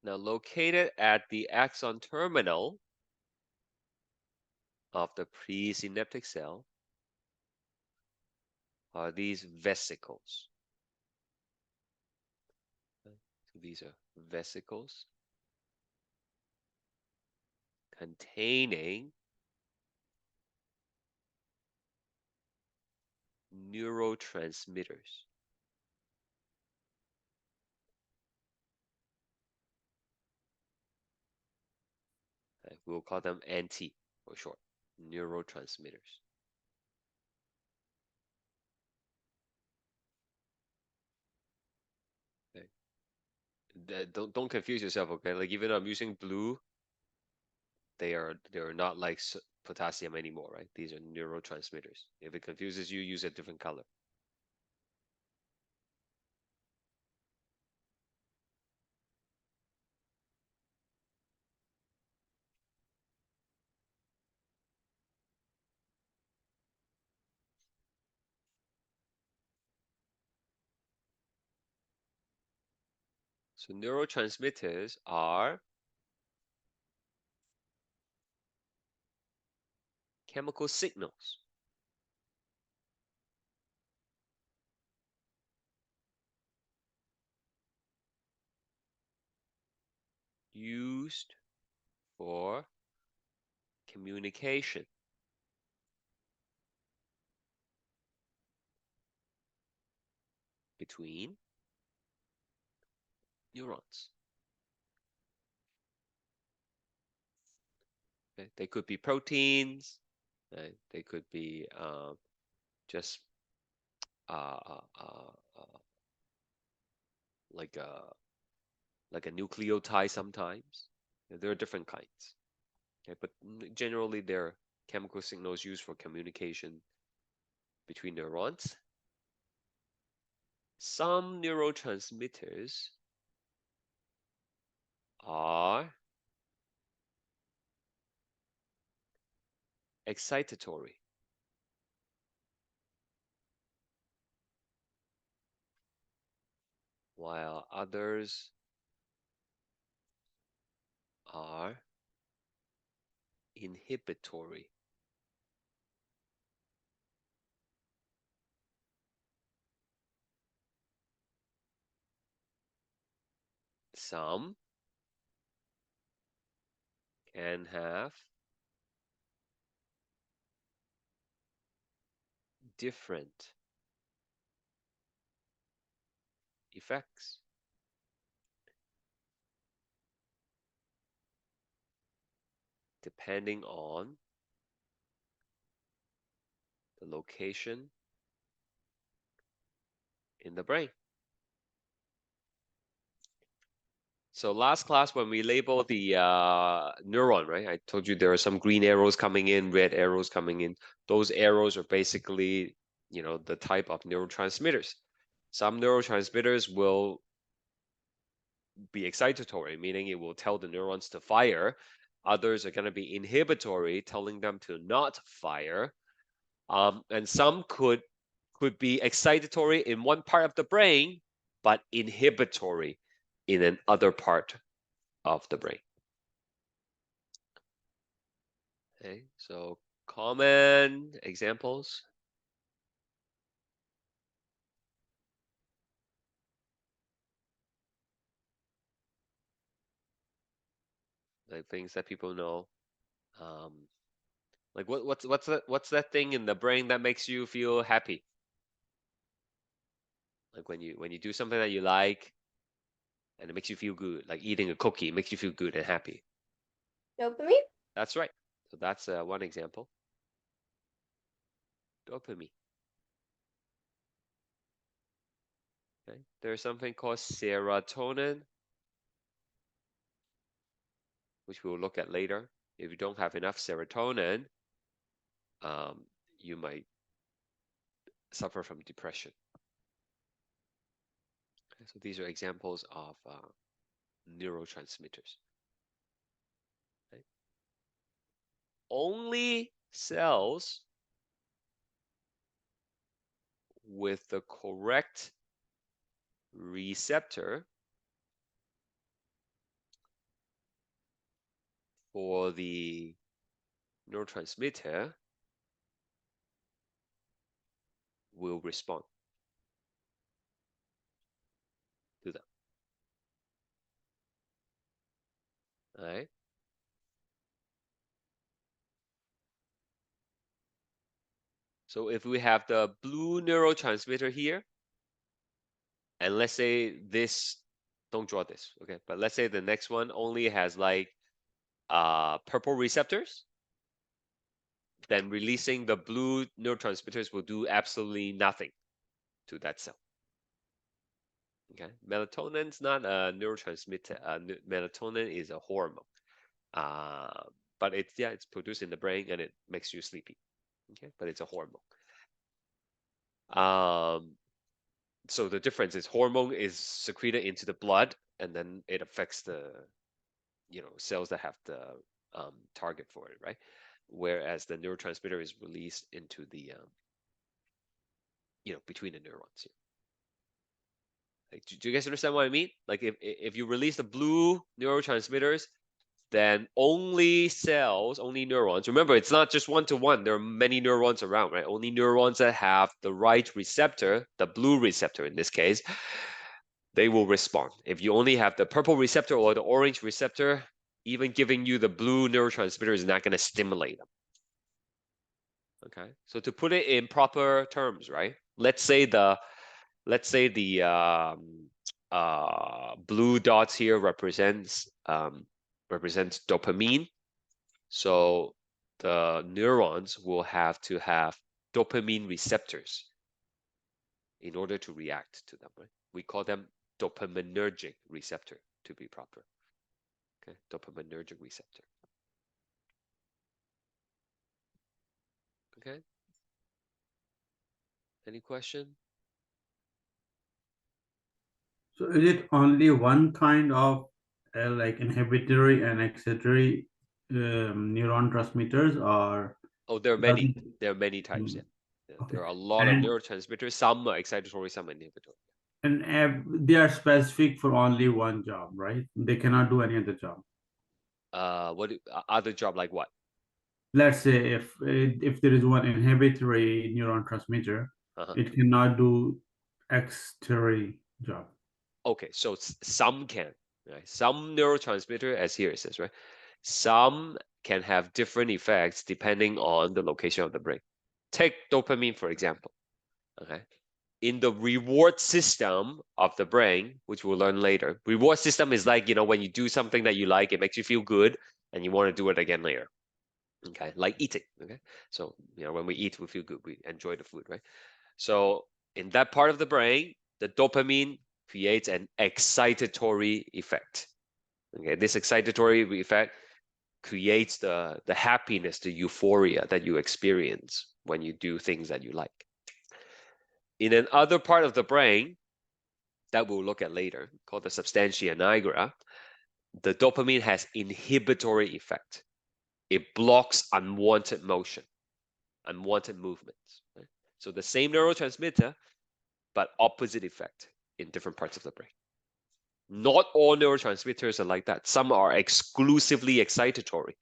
Now located at the axon terminal of the presynaptic cell are these vesicles. So these are vesicles containing neurotransmitters. Okay, we'll call them NT for short, neurotransmitters. Okay. Don't confuse yourself, okay? Like even though I'm using blue, they are not like potassium anymore, right? These are neurotransmitters. If it confuses you, use a different color. So neurotransmitters are chemical signals used for communication between neurons. Okay? They could be proteins, right? They could be just like a nucleotide sometimes. There are different kinds. Okay, but generally they're chemical signals used for communication between neurons. Some neurotransmitters are excitatory. While others are inhibitory. Some can have different effects depending on the location in the brain. So last class when we labeled the neuron, right? I told you there are some green arrows coming in, red arrows coming in. Those arrows are basically, you know, the type of neurotransmitters. Some neurotransmitters will be excitatory, meaning it will tell the neurons to fire. Others are going to be inhibitory, telling them to not fire. And some could be excitatory in one part of the brain, but inhibitory in another part of the brain. Okay, so common examples. Like things that people know. Like what's that thing in the brain that makes you feel happy? Like when you do something that you like and it makes you feel good, like eating a cookie makes you feel good and happy. Dopamine? That's right. So that's one example. Dopamine. Okay. There's something called serotonin, which we'll look at later. If you don't have enough serotonin, you might suffer from depression. Okay, so these are examples of neurotransmitters. Okay. Only cells with the correct receptor for the neurotransmitter will respond to them. All right. So if we have the blue neurotransmitter here, and let's say this, don't draw this, okay? But let's say the next one only has like purple receptors, then releasing the blue neurotransmitters will do absolutely nothing to that cell. Okay, melatonin's not a neurotransmitter. Melatonin is a hormone, but it's produced in the brain and it makes you sleepy. Okay, but it's a hormone. So the difference is hormone is secreted into the blood and then it affects the, you know, cells that have the target for it, right? Whereas the neurotransmitter is released into the, you know, between the neurons here. Like, do you guys understand what I mean? Like if you release the blue neurotransmitters, then only cells, only neurons. Remember, it's not just one-to-one. There are many neurons around, right? Only neurons that have the right receptor, the blue receptor in this case, they will respond. If you only have the purple receptor or the orange receptor, even giving you the blue neurotransmitter is not going to stimulate them. Okay, so to put it in proper terms, right? Let's say the blue dots here represents dopamine. So the neurons will have to have dopamine receptors in order to react to them, right? We call them dopaminergic receptor to be proper. Okay, dopaminergic receptor. Okay. Any question? So is it only one kind of like inhibitory and excitatory neuron transmitters, or Oh, there are does many. it- There are many types. Mm, Yeah. Yeah, okay. there are a lot of And neurotransmitters. Some are excitatory, some are inhibitory. they are specific for only one job, right? They cannot do any other job. Other job like what? Let's say if there is one inhibitory neurotransmitter, Uh-huh. it cannot do excitatory job. Okay, so some can, right? Some neurotransmitter, as here it says, right? Some can have different effects depending on the location of the brain. Take dopamine, for example. Okay. In the reward system of the brain, which we'll learn later, reward system is like, when you do something that you like, it makes you feel good and you want to do it again later. Okay, like eating. Okay, so when we eat, we feel good, we enjoy the food, right? So in that part of the brain, the dopamine creates an excitatory effect. Okay, this excitatory effect creates the happiness, the euphoria that you experience when you do things that you like. In another part of the brain that we'll look at later, called the substantia nigra, the dopamine has inhibitory effect. It blocks unwanted motion, unwanted movements. Right? So the same neurotransmitter, but opposite effect in different parts of the brain. Not all neurotransmitters are like that. Some are exclusively excitatory,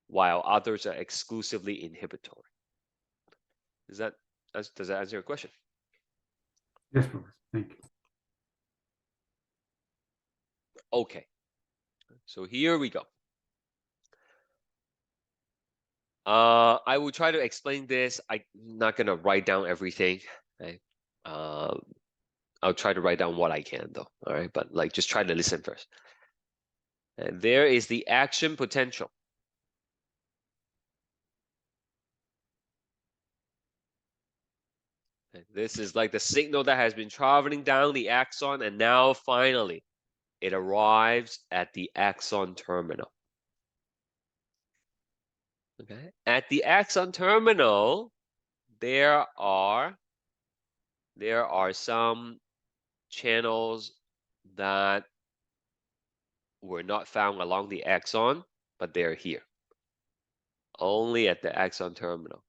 while others are exclusively inhibitory. Does that answer your question? Yes, Professor. Thank you. Okay. So here we go. I will try to explain this. I'm not gonna write down everything. Right? I'll try to write down what I can though. All right, but just try to listen first. And there is the action potential. And this is like the signal that has been traveling down the axon, and now finally it arrives at the axon terminal. Okay, at the axon terminal, there are some channels that were not found along the axon, but they're here. Only at the axon terminal.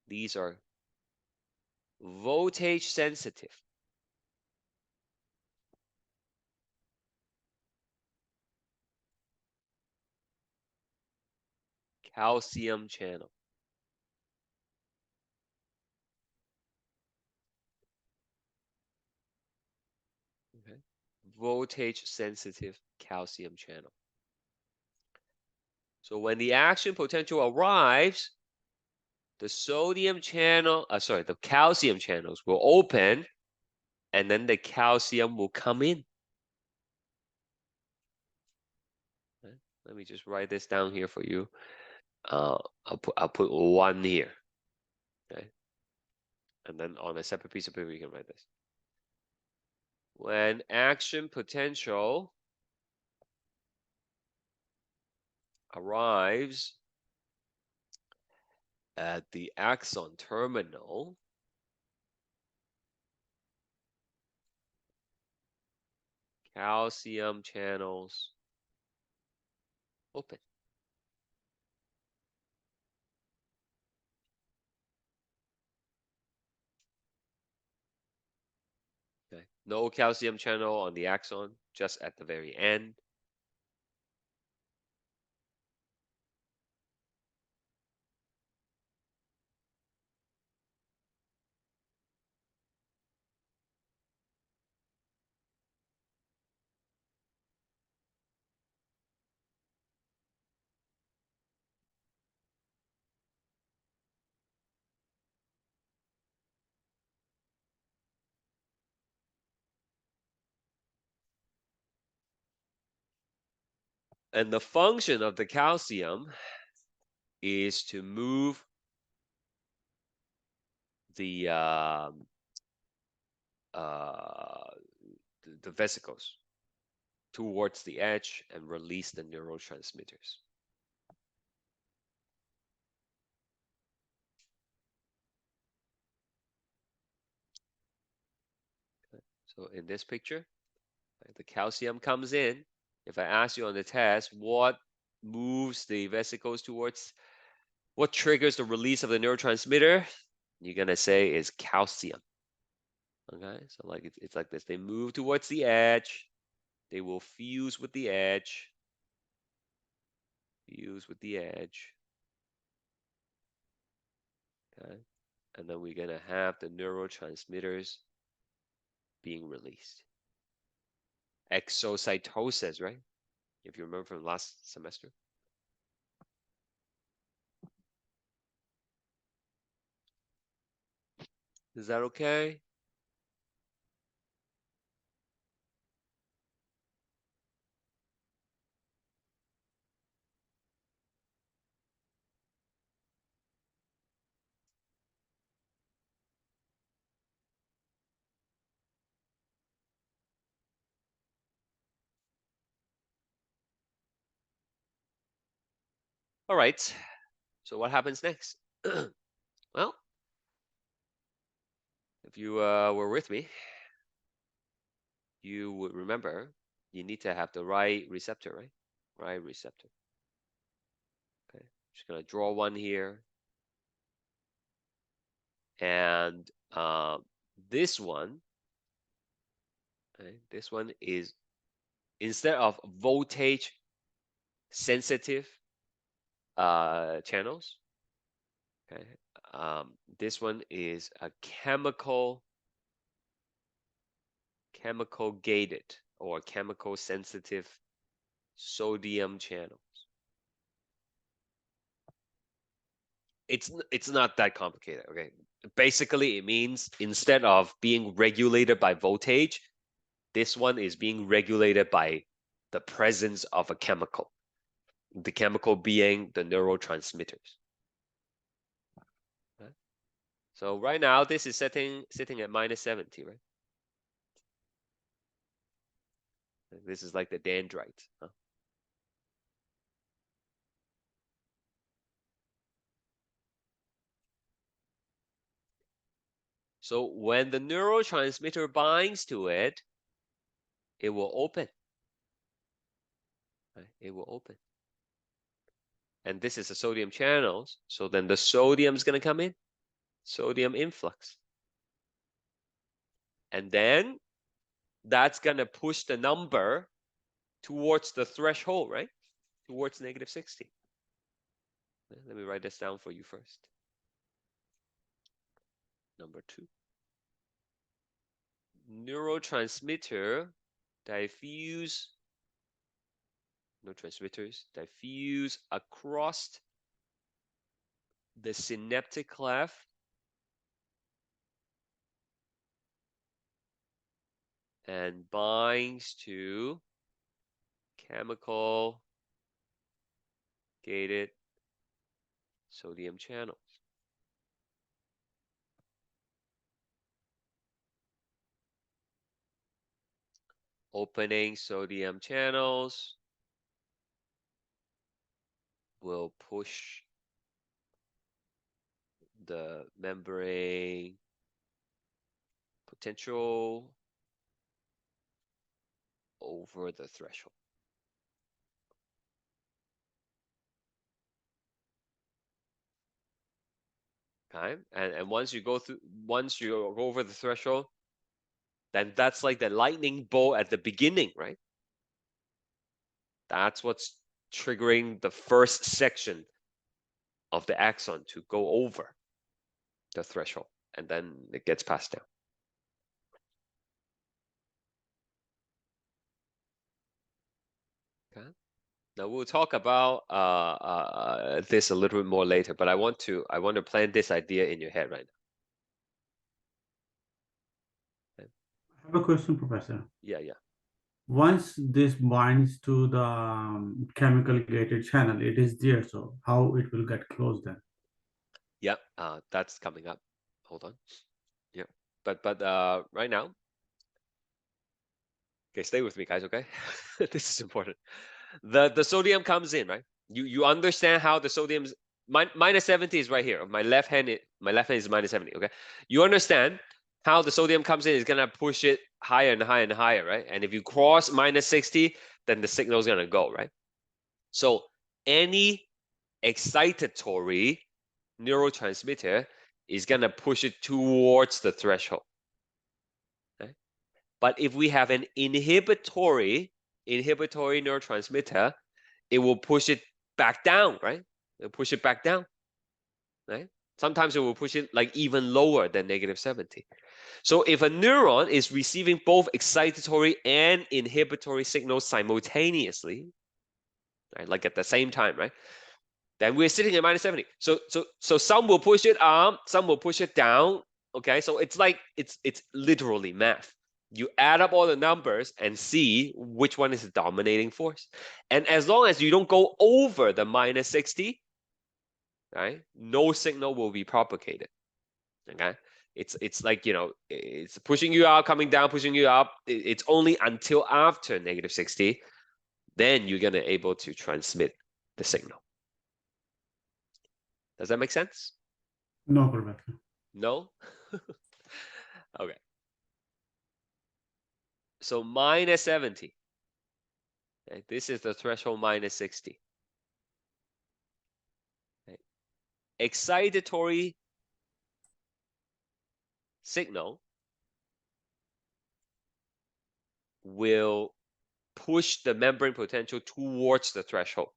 These are voltage sensitive. Calcium channel. Okay. Voltage sensitive calcium channel. So when the action potential arrives, the the calcium channels will open, and then the calcium will come in. Okay. Let me just write this down here for you. I'll put 1 here. Okay. And then on a separate piece of paper, you can write this. When action potential arrives at the axon terminal, calcium channels open. Okay. No calcium channel on the axon, just at the very end. And the function of the calcium is to move the vesicles towards the edge and release the neurotransmitters. So in this picture, the calcium comes in. If I ask you on the test, what moves the vesicles towards, what triggers the release of the neurotransmitter? You're gonna say is calcium. Okay, so like it's like this. They move towards the edge. They will fuse with the edge. Fuse with the edge. Okay, and then we're gonna have the neurotransmitters being released. Exocytosis, right? If you remember from last semester. Is that okay? All right. So what happens next? Well, if you were with me, you would remember you need to have the right receptor, right? Right receptor. Okay, just gonna draw one here. And this one, okay, this one is, instead of voltage sensitive channels, okay, this one is a chemical gated or chemical sensitive sodium channels. It's not that complicated, okay? Basically, it means instead of being regulated by voltage, this one is being regulated by the presence of a chemical. The chemical being the neurotransmitters. Okay. So right now, this is sitting at -70, right? This is like the dendrite. Huh? So when the neurotransmitter binds to it, it will open. Right? It will open. And this is the sodium channels. So then the sodium is going to come in. Sodium influx. And then that's going to push the number towards the threshold, right? Towards -60. Let me write this down for you first. Number 2. Neurotransmitter diffuse. Neurotransmitters diffuse across the synaptic cleft and binds to chemical gated sodium channels. Opening sodium channels will push the membrane potential over the threshold. Okay, and once you go over the threshold, then that's like the lightning bolt at the beginning, right? That's what's triggering the first section of the axon to go over the threshold, and then it gets passed down. Okay. Now we'll talk about this a little bit more later, but I want to plant this idea in your head right now. I have a question, Professor. Yeah. Once this binds to the chemical gated channel, it is there. So how it will get closed then? Yeah, that's coming up. Hold on. Yeah, but right now, okay, stay with me, guys. Okay, this is important. The sodium comes in, right? You understand how the sodium's -70 is right here. My left hand is -70. Okay, you understand how the sodium comes in is gonna push it higher and higher and higher, right? And if you cross -60, then the signal is gonna go, right? So any excitatory neurotransmitter is gonna push it towards the threshold. Okay? But if we have an inhibitory neurotransmitter, it will push it back down, right? It'll push it back down, right? Sometimes it will push it like even lower than -70. So if a neuron is receiving both excitatory and inhibitory signals simultaneously, right, like at the same time, right, then we're sitting at -70. So some will push it up, some will push it down. Okay, so it's like it's literally math. You add up all the numbers and see which one is the dominating force. And as long as you don't go over the -60, right, no signal will be propagated. Okay, it's like, you know, it's pushing you out, coming down, pushing you up. It's only until after -60, then you're gonna able to transmit the signal. Does that make sense? No, Professor. No? Okay. So -70. Okay, this is the threshold -60. Okay. Excitatory signal will push the membrane potential towards the threshold,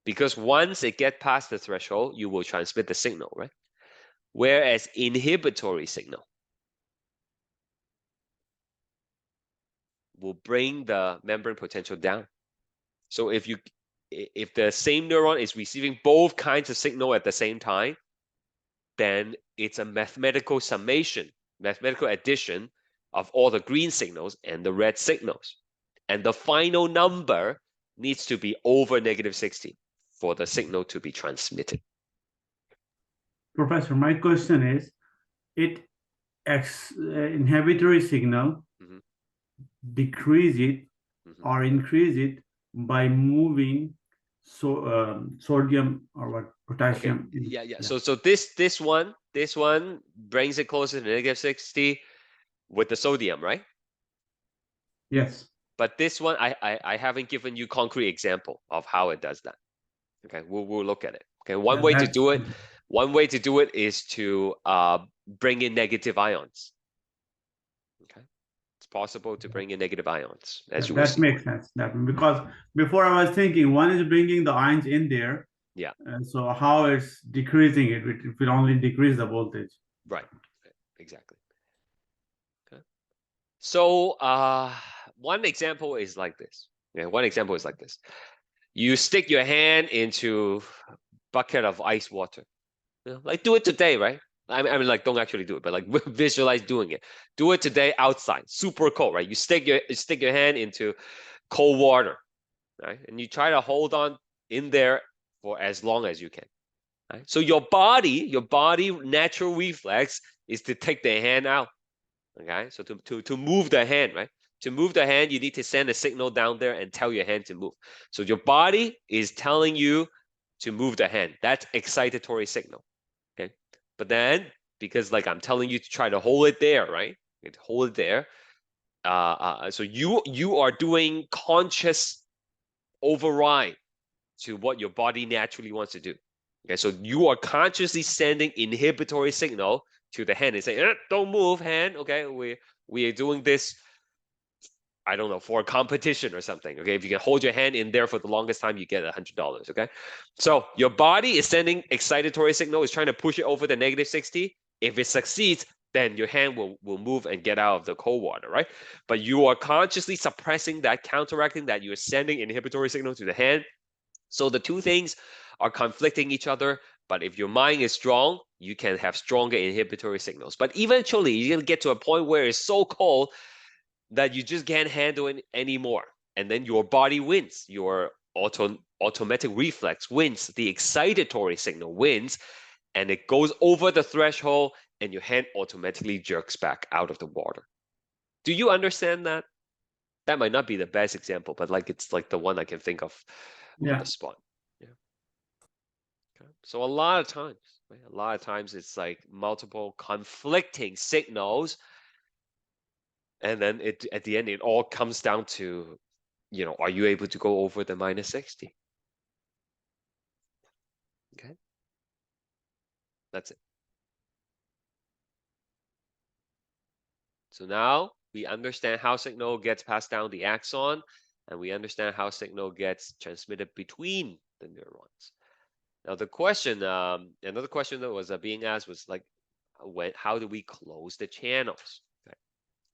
because once it gets past the threshold, you will transmit the signal, right? Whereas inhibitory signal will bring the membrane potential down. So if the same neuron is receiving both kinds of signal at the same time, then it's a mathematical summation, mathematical addition of all the green signals and the red signals. And the final number needs to be over -60 for the signal to be transmitted. Professor, my question is, inhibitory signal Mhm. decrease it Mhm. or increase it by moving sodium or what, potassium. Yeah. So this one brings it closer to -60 with the sodium, right? Yes. But this one, I haven't given you concrete example of how it does that. Okay, we'll look at it. Okay, one way to do it is to bring in negative ions. Okay, it's possible to bring in negative ions, as you will That see. makes sense. Because before I was thinking one is bringing the ions in there. Yeah. So how it's decreasing it will only decrease the voltage. Right. Exactly. Okay. So one example is like this. Yeah, one example is like this. You stick your hand into a bucket of ice water. You know, like do it today, right? I mean, like don't actually do it, but like visualize doing it. Do it today outside, super cold, right? You stick your hand into cold water, right? And you try to hold on in there for as long as you can. Right? So your body natural reflex is to take the hand out. Okay, so to move the hand, right? To move the hand, you need to send a signal down there and tell your hand to move. So your body is telling you to move the hand. That's excitatory signal. Okay, but then because like I'm telling you to try to hold it there, right? Hold it there. So you are doing conscious override to what your body naturally wants to do. Okay, so you are consciously sending inhibitory signal to the hand and saying, "Don't move, hand." Okay, we are doing this, I don't know, for a competition or something. Okay, if you can hold your hand in there for the longest time, you get $100. Okay, so your body is sending excitatory signal, is trying to push it over the -60. If it succeeds, then your hand will move and get out of the cold water, right? But you are consciously suppressing that, counteracting that. You're sending inhibitory signal to the hand. So the two things are conflicting each other. But if your mind is strong, you can have stronger inhibitory signals. But eventually, you're going to get to a point where it's so cold that you just can't handle it anymore. And then your body wins. Your automatic reflex wins. The excitatory signal wins. And it goes over the threshold, and your hand automatically jerks back out of the water. Do you understand that? That might not be the best example, but like it's like the one I can think of on the spot. Yeah. Okay. So a lot of times it's like multiple conflicting signals And then at the end, it all comes down to, you know, are you able to go over the minus 60? Okay. That's it. So now we understand how signal gets passed down the axon, and we understand how signal gets transmitted between the neurons. Now the question, another question that was being asked was like, how do we close the channels? Okay.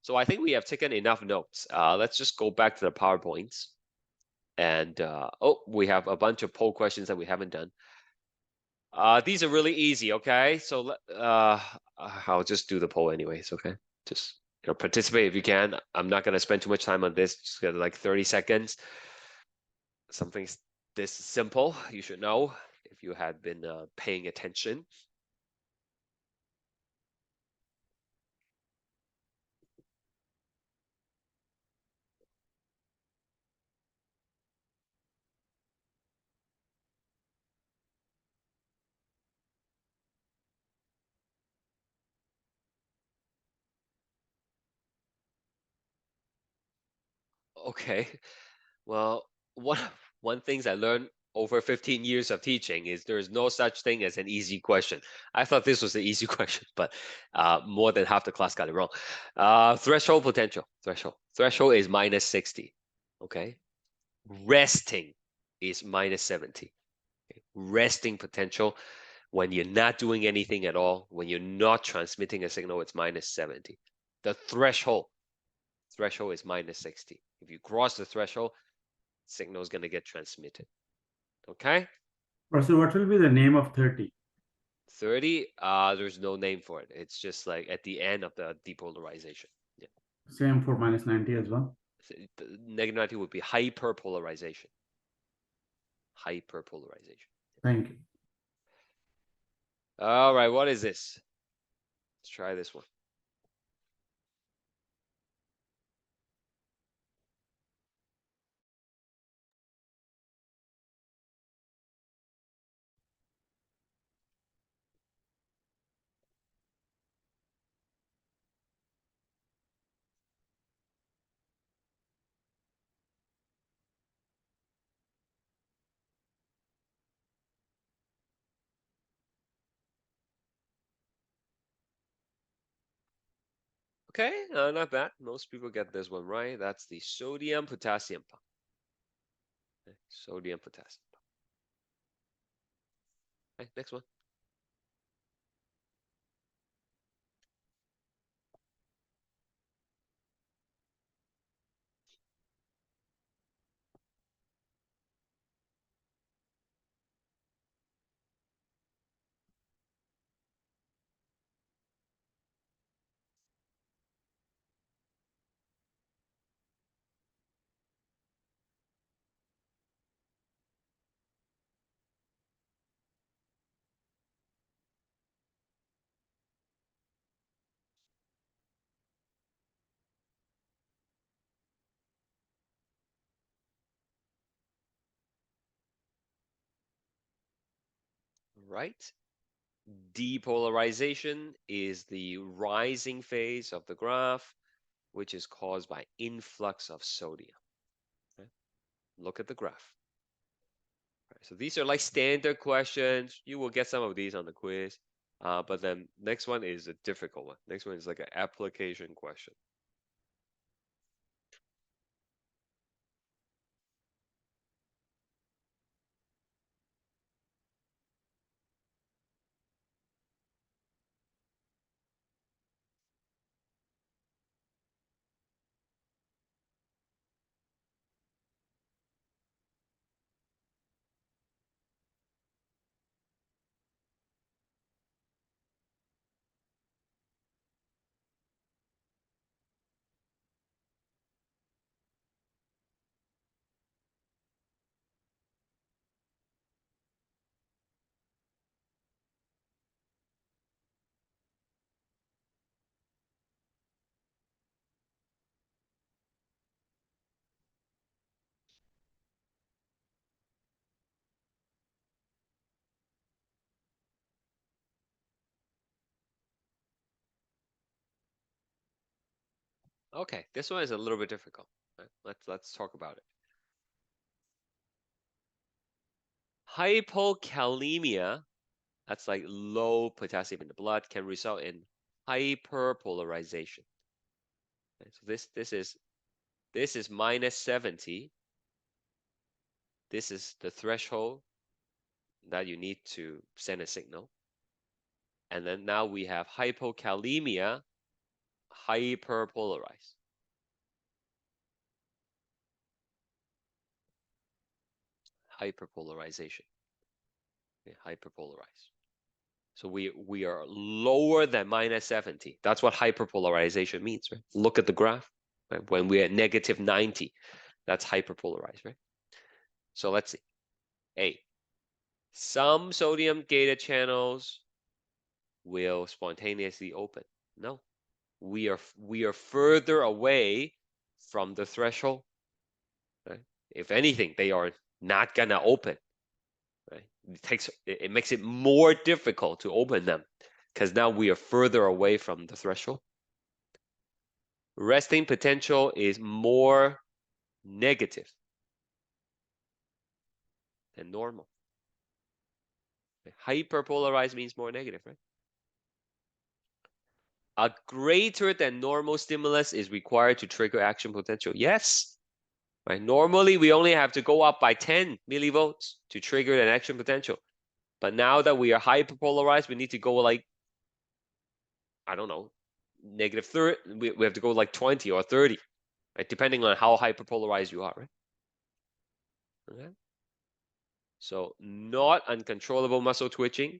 So I think we have taken enough notes. Let's just go back to the PowerPoints. And oh, we have a bunch of poll questions that we haven't done. These are really easy, okay? So I'll just do the poll anyways, okay? Just participate if you can. I'm not gonna spend too much time on this. Just get like 30 seconds. Something this simple, you should know if you had been paying attention. Okay, well, one things I learned over 15 years of teaching is there is no such thing as an easy question. I thought this was an easy question, but more than half the class got it wrong. Threshold potential, threshold is minus 60. Okay, resting is minus 70. Okay? Resting potential when you're not doing anything at all, when you're not transmitting a signal, it's minus 70. The threshold is minus 60. If you cross the threshold, signal is going to get transmitted. Okay. So what will be the name of 30? 30, there's no name for it. It's just like at the end of the depolarization. Yeah. Same for minus 90 as well. The negative 90 would be hyperpolarization. Hyperpolarization. Thank you. All right, what is this? Let's try this one. Okay, not bad. Most people get this one right. That's the sodium potassium pump. Okay, sodium potassium pump. Okay, next one. Right. Depolarization is the rising phase of the graph, which is caused by influx of sodium. Okay? Look at the graph. Right, so these are like standard questions. You will get some of these on the quiz. But then next one is a difficult one. Next one is like an application question. Okay, this one is a little bit difficult. Right? Let's talk about it. Hypokalemia, that's like low potassium in the blood, can result in hyperpolarization. Okay, so this is minus 70. This is the threshold that you need to send a signal. And then now we have hypokalemia, hyperpolarized. Hyperpolarization. Okay, hyperpolarized. So we are lower than minus 70. That's what hyperpolarization means, right? Look at the graph. Right? When we're at negative 90, that's hyperpolarized, right? So let's see. A. Some sodium gated channels will spontaneously open. No. We are further away from the threshold. Right? If anything, they are not gonna open. Right? It makes it more difficult to open them because now we are further away from the threshold. Resting potential is more negative than normal. Hyperpolarized means more negative, right? A greater than normal stimulus is required to trigger action potential. Yes. Right? Normally, we only have to go up by 10 millivolts to trigger an action potential. But now that we are hyperpolarized, we need to go like, I don't know, negative 30. We have to go like 20 or 30, right? Depending on how hyperpolarized you are, right? Okay. So not uncontrollable muscle twitching,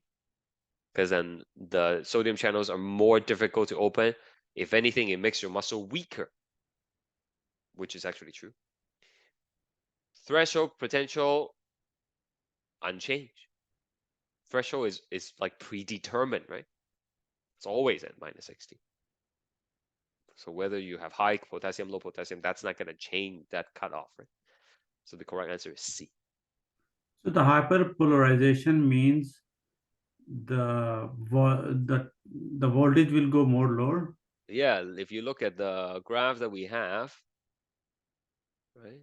because then the sodium channels are more difficult to open. If anything, it makes your muscle weaker, which is actually true. Threshold potential, unchanged. Threshold is like predetermined, right? It's always at minus 60. So whether you have high potassium, low potassium, that's not going to change that cutoff, right? So the correct answer is C. So the hyperpolarization means the voltage will go more lower. Yeah, if you look at the graph that we have, right?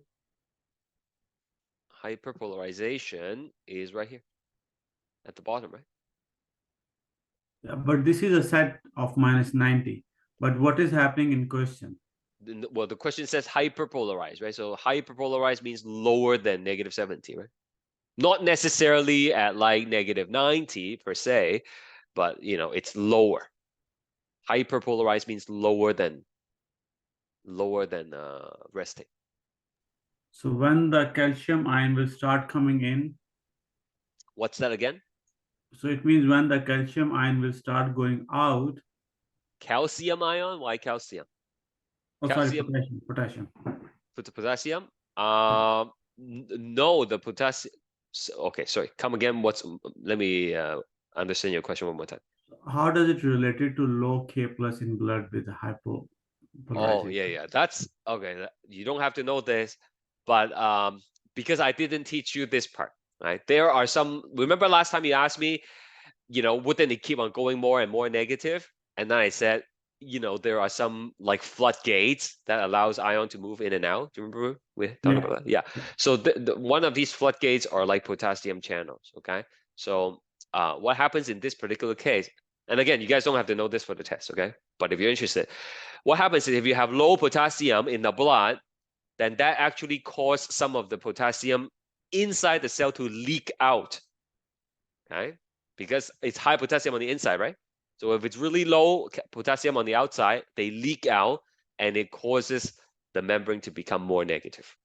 Hyperpolarization is right here at the bottom, right? Yeah, but this is a set of minus 90. But what is happening in question? Well, the question says hyperpolarized, right? So hyperpolarized means lower than negative 70, right? Not necessarily at like negative 90 per se, but you know, it's lower. Hyperpolarized means lower than resting. So when the calcium ion will start coming in, What's that again? so it means when the calcium ion will start going out. Calcium ion? Why calcium? Oh, sorry, Calcium, potassium. potassium? No, the potassium. Okay, sorry. Come again. Let me understand your question one more time. How does it related to low K plus in blood with hypopolarization? Oh, yeah. That's okay. You don't have to know this, but because I didn't teach you this part, right? There are some. Remember last time you asked me, you know, wouldn't it keep on going more and more negative? And then I said, you know, there are some like floodgates that allows ion to move in and out. Do you remember we talked about that? Yeah. So one of these floodgates are like potassium channels. Okay. So what happens in this particular case? And again, you guys don't have to know this for the test. Okay. But if you're interested, what happens is if you have low potassium in the blood, then that actually causes some of the potassium inside the cell to leak out. Okay. Because it's high potassium on the inside, right? So if it's really low potassium on the outside, they leak out and it causes the membrane to become more negative.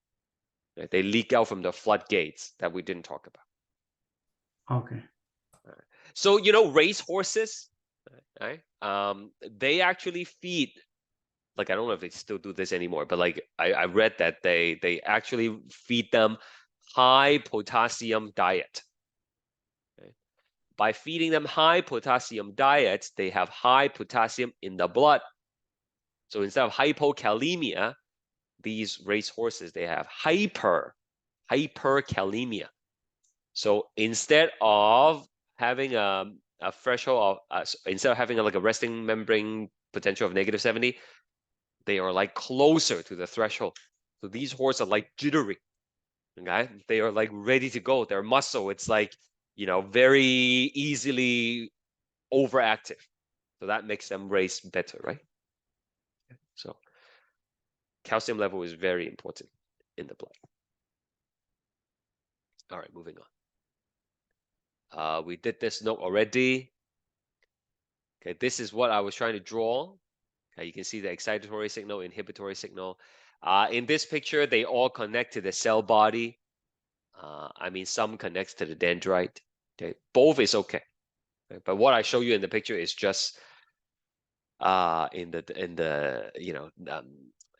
Right? They leak out from the floodgates that we didn't talk about. Okay. So, you know, race horses, right? They actually feed, like, I don't know if they still do this anymore, but like I read that they actually feed them high potassium diet. By feeding them high potassium diets, they have high potassium in the blood. So instead of hypokalemia, these race horses, they have hyperkalemia. So instead of having a threshold of, instead of having like a resting membrane potential of negative 70, they are like closer to the threshold. So these horses are like jittery. Okay, they are like ready to go. Their muscle, it's like, very easily overactive. So that makes them race better, right? So calcium level is very important in the blood. All right, moving on. We did this note already. Okay, this is what I was trying to draw. Okay, you can see the excitatory signal, inhibitory signal. In this picture, they all connect to the cell body. I mean, some connects to the dendrite. Okay, both is okay. Okay, but what I show you in the picture is just in the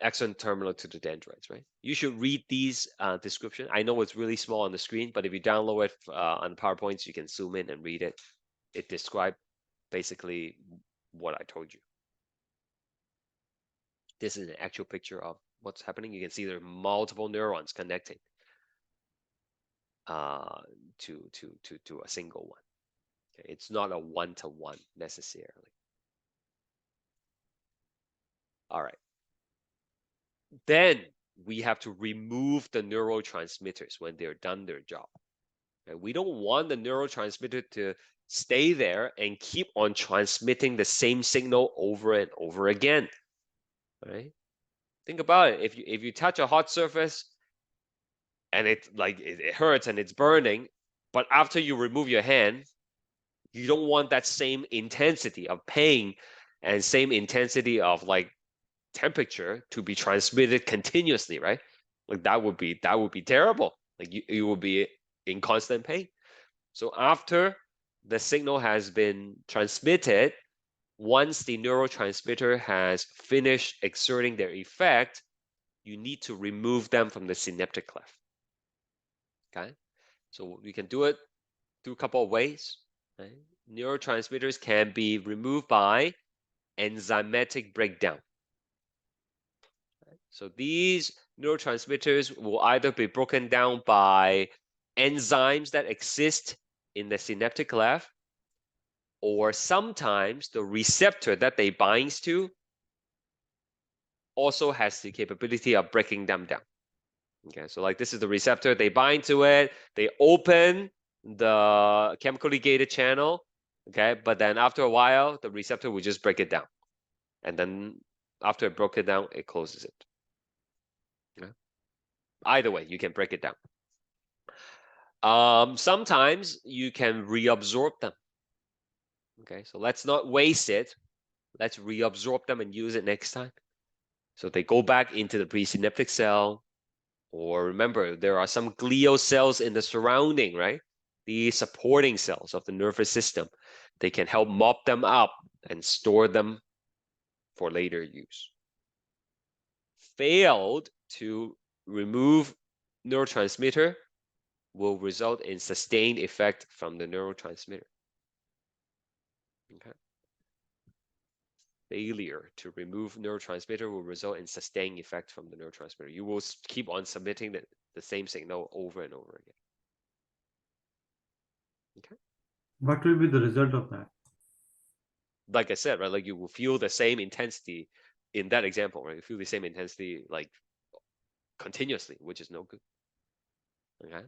axon terminal to the dendrites, right? You should read these description. I know it's really small on the screen, but if you download it on PowerPoints, you can zoom in and read it. It describes basically what I told you. This is an actual picture of what's happening. You can see there are multiple neurons connecting to a single one. Okay, it's not a one-to-one necessarily. All right. Then we have to remove the neurotransmitters when they're done their job. Okay? We don't want the neurotransmitter to stay there and keep on transmitting the same signal over and over again. Right? Think about it. If you touch a hot surface and it hurts and it's burning, but after you remove your hand, you don't want that same intensity of pain and same intensity of like temperature to be transmitted continuously, right? Like that would be terrible. Like you will be in constant pain. So after the signal has been transmitted, once the neurotransmitter has finished exerting their effect, you need to remove them from the synaptic cleft. Okay, so you can do it through a couple of ways. Right? Neurotransmitters can be removed by enzymatic breakdown. So these neurotransmitters will either be broken down by enzymes that exist in the synaptic cleft, or sometimes the receptor that they binds to also has the capability of breaking them down. Okay, so like this is the receptor, they bind to it, they open the chemically gated channel, okay, but then after a while, the receptor will just break it down. And then after it broke it down, it closes it. Okay? Either way, you can break it down. Sometimes you can reabsorb them. Okay, so let's not waste it. Let's reabsorb them and use it next time. So they go back into the presynaptic cell. Or remember, there are some glial cells in the surrounding, right? The supporting cells of the nervous system. They can help mop them up and store them for later use. Failed to remove neurotransmitter will result in sustained effect from the neurotransmitter. Okay. Failure to remove neurotransmitter will result in sustained effect from the neurotransmitter. You will keep on submitting the same signal over and over again. Okay. What will be the result of that? Like I said, right? Like you will feel the same intensity in that example, right? You feel the same intensity like continuously, which is no good. Okay.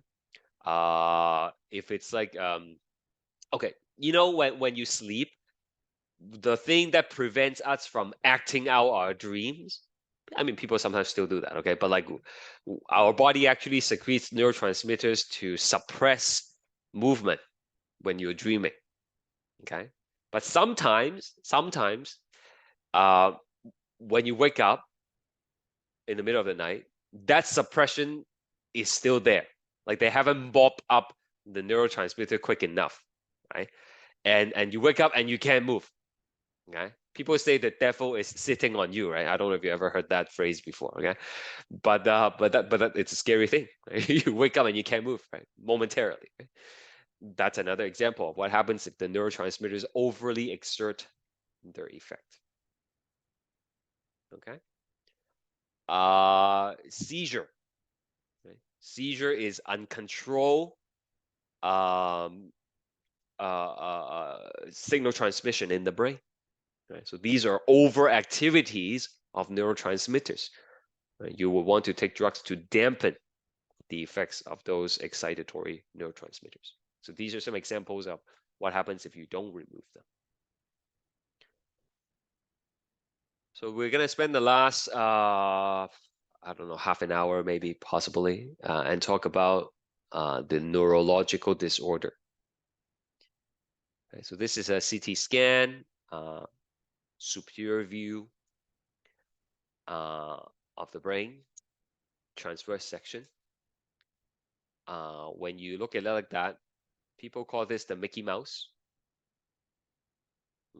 If it's like okay, when you sleep, the thing that prevents us from acting out our dreams, I mean, people sometimes still do that, okay? But like our body actually secretes neurotransmitters to suppress movement when you're dreaming, okay? But sometimes, when you wake up in the middle of the night, that suppression is still there. Like they haven't mopped up the neurotransmitter quick enough, right? And you wake up and you can't move. Okay. People say the devil is sitting on you, right? I don't know if you ever heard that phrase before, okay? But it's a scary thing. Right? You wake up and you can't move, right? Momentarily. Right? That's another example of what happens if the neurotransmitters overly exert their effect. Okay. Seizure. Right? Seizure is uncontrolled signal transmission in the brain. Right? So these are over activities of neurotransmitters. Right? You will want to take drugs to dampen the effects of those excitatory neurotransmitters. So these are some examples of what happens if you don't remove them. So we're gonna spend the last, I don't know, half an hour, maybe possibly, and talk about the neurological disorder. Okay, so this is a CT scan, superior view of the brain, transverse section. When you look at it like that, people call this the Mickey Mouse.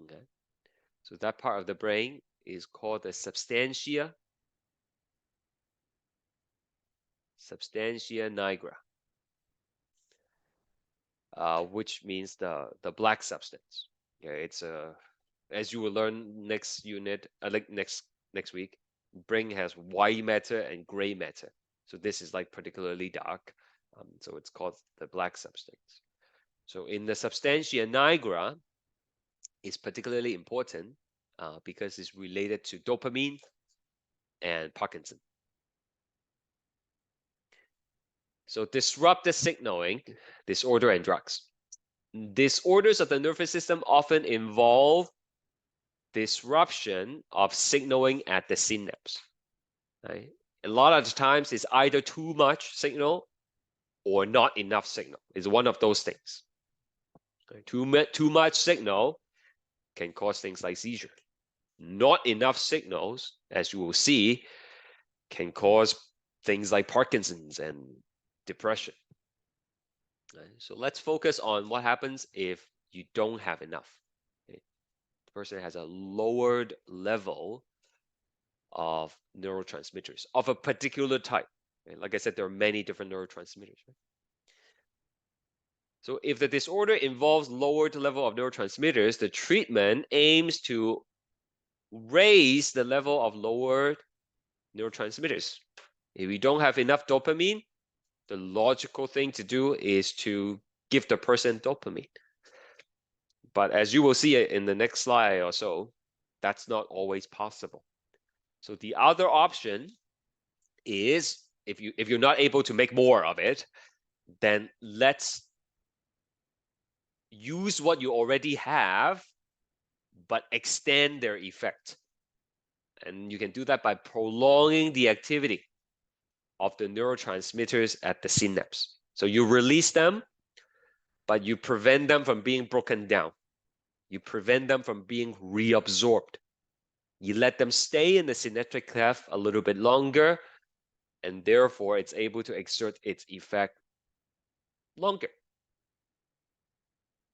Okay, so that part of the brain is called the substantia nigra, which means the black substance. Okay, it's a, as you will learn next unit, like next week, brain has white matter and gray matter. So this is like particularly dark, so it's called the black substance. So in the substantia nigra, is particularly important because it's related to dopamine and Parkinson. So disrupted signaling, disorder, and drugs. Disorders of the nervous system often involve disruption of signaling at the synapse. Right? A lot of the times it's either too much signal or not enough signal. It's one of those things. Okay? Too much signal can cause things like seizure. Not enough signals, as you will see, can cause things like Parkinson's and depression. Right? So let's focus on what happens if you don't have enough. Okay? The person has a lowered level of neurotransmitters of a particular type. Okay? Like I said, there are many different neurotransmitters. Right? So if the disorder involves lowered level of neurotransmitters, the treatment aims to raise the level of lowered neurotransmitters. If you don't have enough dopamine, the logical thing to do is to give the person dopamine. But as you will see in the next slide or so, that's not always possible. So the other option is, if you're not able to make more of it, then let's use what you already have, but extend their effect. And you can do that by prolonging the activity of the neurotransmitters at the synapse. So you release them, but you prevent them from being broken down. You prevent them from being reabsorbed. You let them stay in the synaptic cleft a little bit longer, and therefore it's able to exert its effect longer.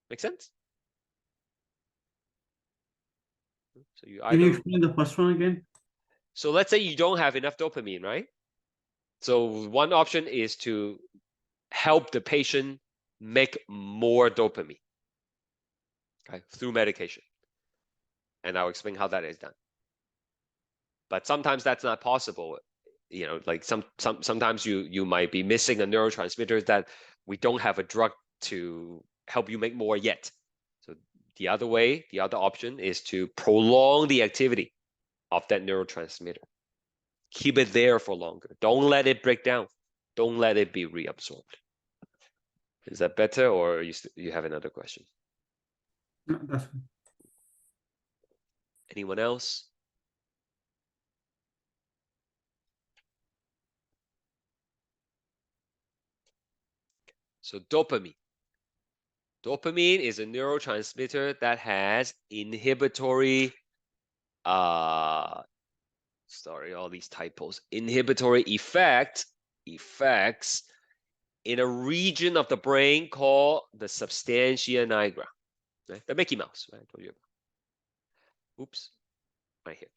Make sense? So you Can you explain the first one again? So let's say you don't have enough dopamine, right? So one option is to help the patient make more dopamine, okay, through medication. And I'll explain how that is done. But sometimes that's not possible. You know, like sometimes you might be missing a neurotransmitter that we don't have a drug to help you make more yet. So the other way, the other option is to prolong the activity of that neurotransmitter. Keep it there for longer. Don't let it break down. Don't let it be reabsorbed. Is that better, or you have another question? No, that's fine. Anyone else? So dopamine. Dopamine is a neurotransmitter that has inhibitory, sorry, all these typos. Inhibitory effects in a region of the brain called the substantia nigra, right? The Mickey Mouse, right? I told you about. Oops, right here.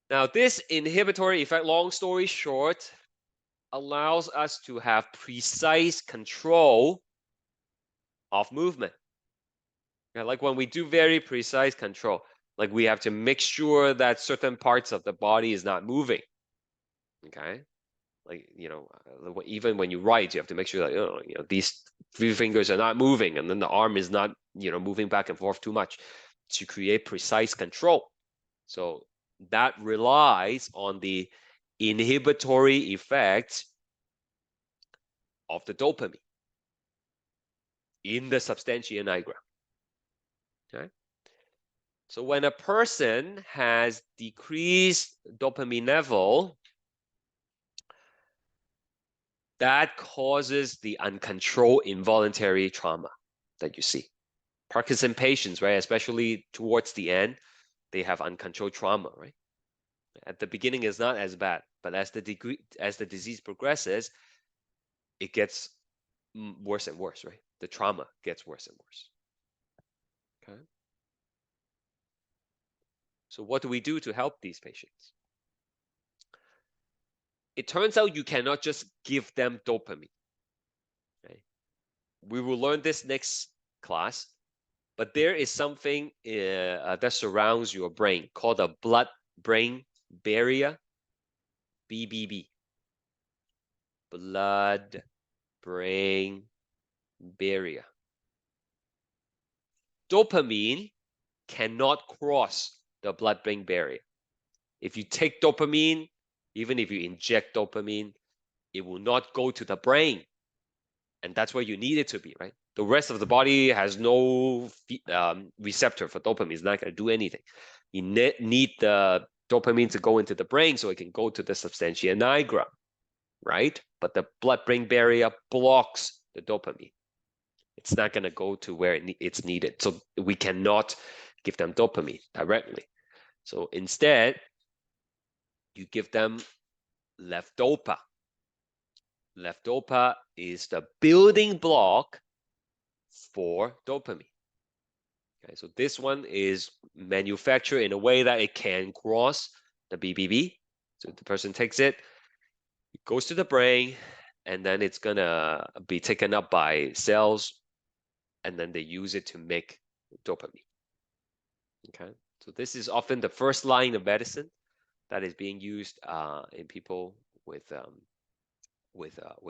Now, this inhibitory effect, long story short, allows us to have precise control of movement. Okay? Like when we do very precise control, like we have to make sure that certain parts of the body is not moving. Okay, like, you know, even when you write, you have to make sure that, you know, these 3 fingers are not moving, and then the arm is not, you know, moving back and forth too much to create precise control. So that relies on the inhibitory effect of the dopamine in the substantia nigra. Okay? So when a person has decreased dopamine level, that causes the uncontrolled involuntary trauma that you see. Parkinson patients, right, especially towards the end, they have uncontrolled trauma, right? At the beginning, it's not as bad, but as the disease progresses, it gets worse and worse, right? The trauma gets worse and worse. Okay. So what do we do to help these patients? It turns out you cannot just give them dopamine. Okay? We will learn this next class, but there is something that surrounds your brain called a blood-brain barrier, BBB. Blood-brain barrier. Dopamine cannot cross the blood-brain barrier. If you take dopamine, even if you inject dopamine, it will not go to the brain. And that's where you need it to be, right? The rest of the body has no receptor for dopamine. It's not going to do anything. You need the dopamine to go into the brain so it can go to the substantia nigra, right? But the blood-brain barrier blocks the dopamine. It's not going to go to where it's needed. So we cannot give them dopamine directly. So instead, you give them levodopa. Levodopa is the building block for dopamine. Okay, so this one is manufactured in a way that it can cross the BBB. So the person takes it, it goes to the brain, and then it's gonna be taken up by cells, and then they use it to make dopamine. Okay, so this is often the first line of medicine that is being used in people with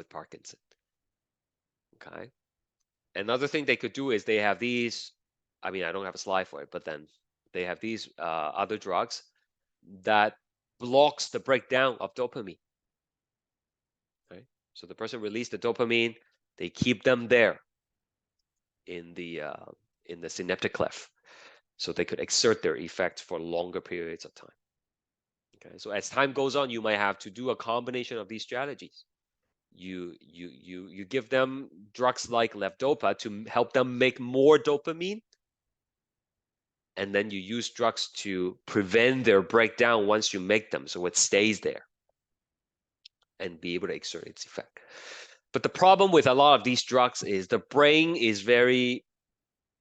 Parkinson. Okay, another thing they could do is they have these. I mean, I don't have a slide for it, but then they have these other drugs that blocks the breakdown of dopamine. Right, so the person released the dopamine, they keep them there in the synaptic cleft, so they could exert their effect for longer periods of time. Okay, so as time goes on, you might have to do a combination of these strategies. You give them drugs like levodopa to help them make more dopamine, and then you use drugs to prevent their breakdown once you make them, so it stays there and be able to exert its effect. But the problem with a lot of these drugs is the brain is very,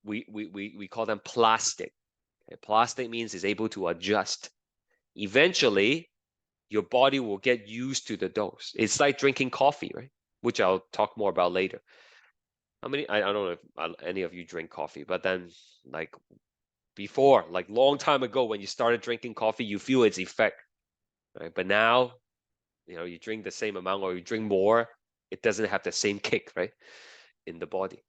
we call them plastic. Okay? Plastic means it's able to adjust. Eventually, your body will get used to the dose. It's like drinking coffee, right? Which I'll talk more about later. I don't know if any of you drink coffee, but then like before, like long time ago, when you started drinking coffee, you feel its effect, right? But now, you drink the same amount or you drink more, it doesn't have the same kick, right, in the body.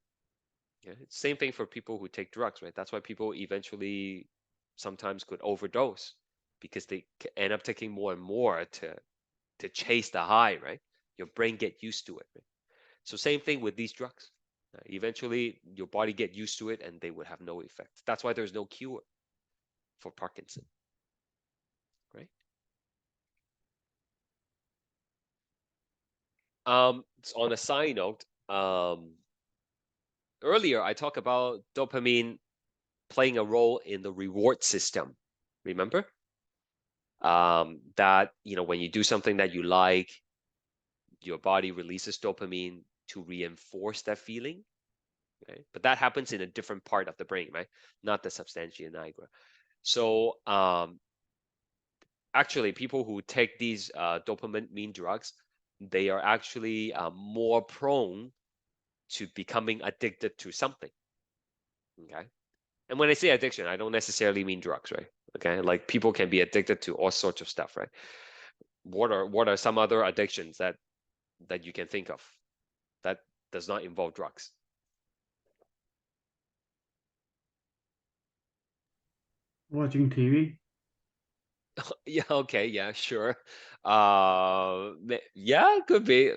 Yeah, it's same thing for people who take drugs, right? That's why people eventually sometimes could overdose, because they end up taking more and more to chase the high, right? Your brain get used to it, right? So same thing with these drugs. Eventually, your body get used to it, and they would have no effect. That's why there's no cure for Parkinson, right? On a side note, earlier I talked about dopamine playing a role in the reward system. Remember? That when you do something that you like, your body releases dopamine to reinforce that feeling. Right? But that happens in a different part of the brain, right? Not the substantia nigra. So actually, people who take these dopamine drugs, they are actually more prone to becoming addicted to something. Okay. And when I say addiction, I don't necessarily mean drugs, right? Okay. Like people can be addicted to all sorts of stuff, right? What are some other addictions that you can think of that does not involve drugs? Watching TV. Yeah, okay, yeah, sure. Yeah, it could be.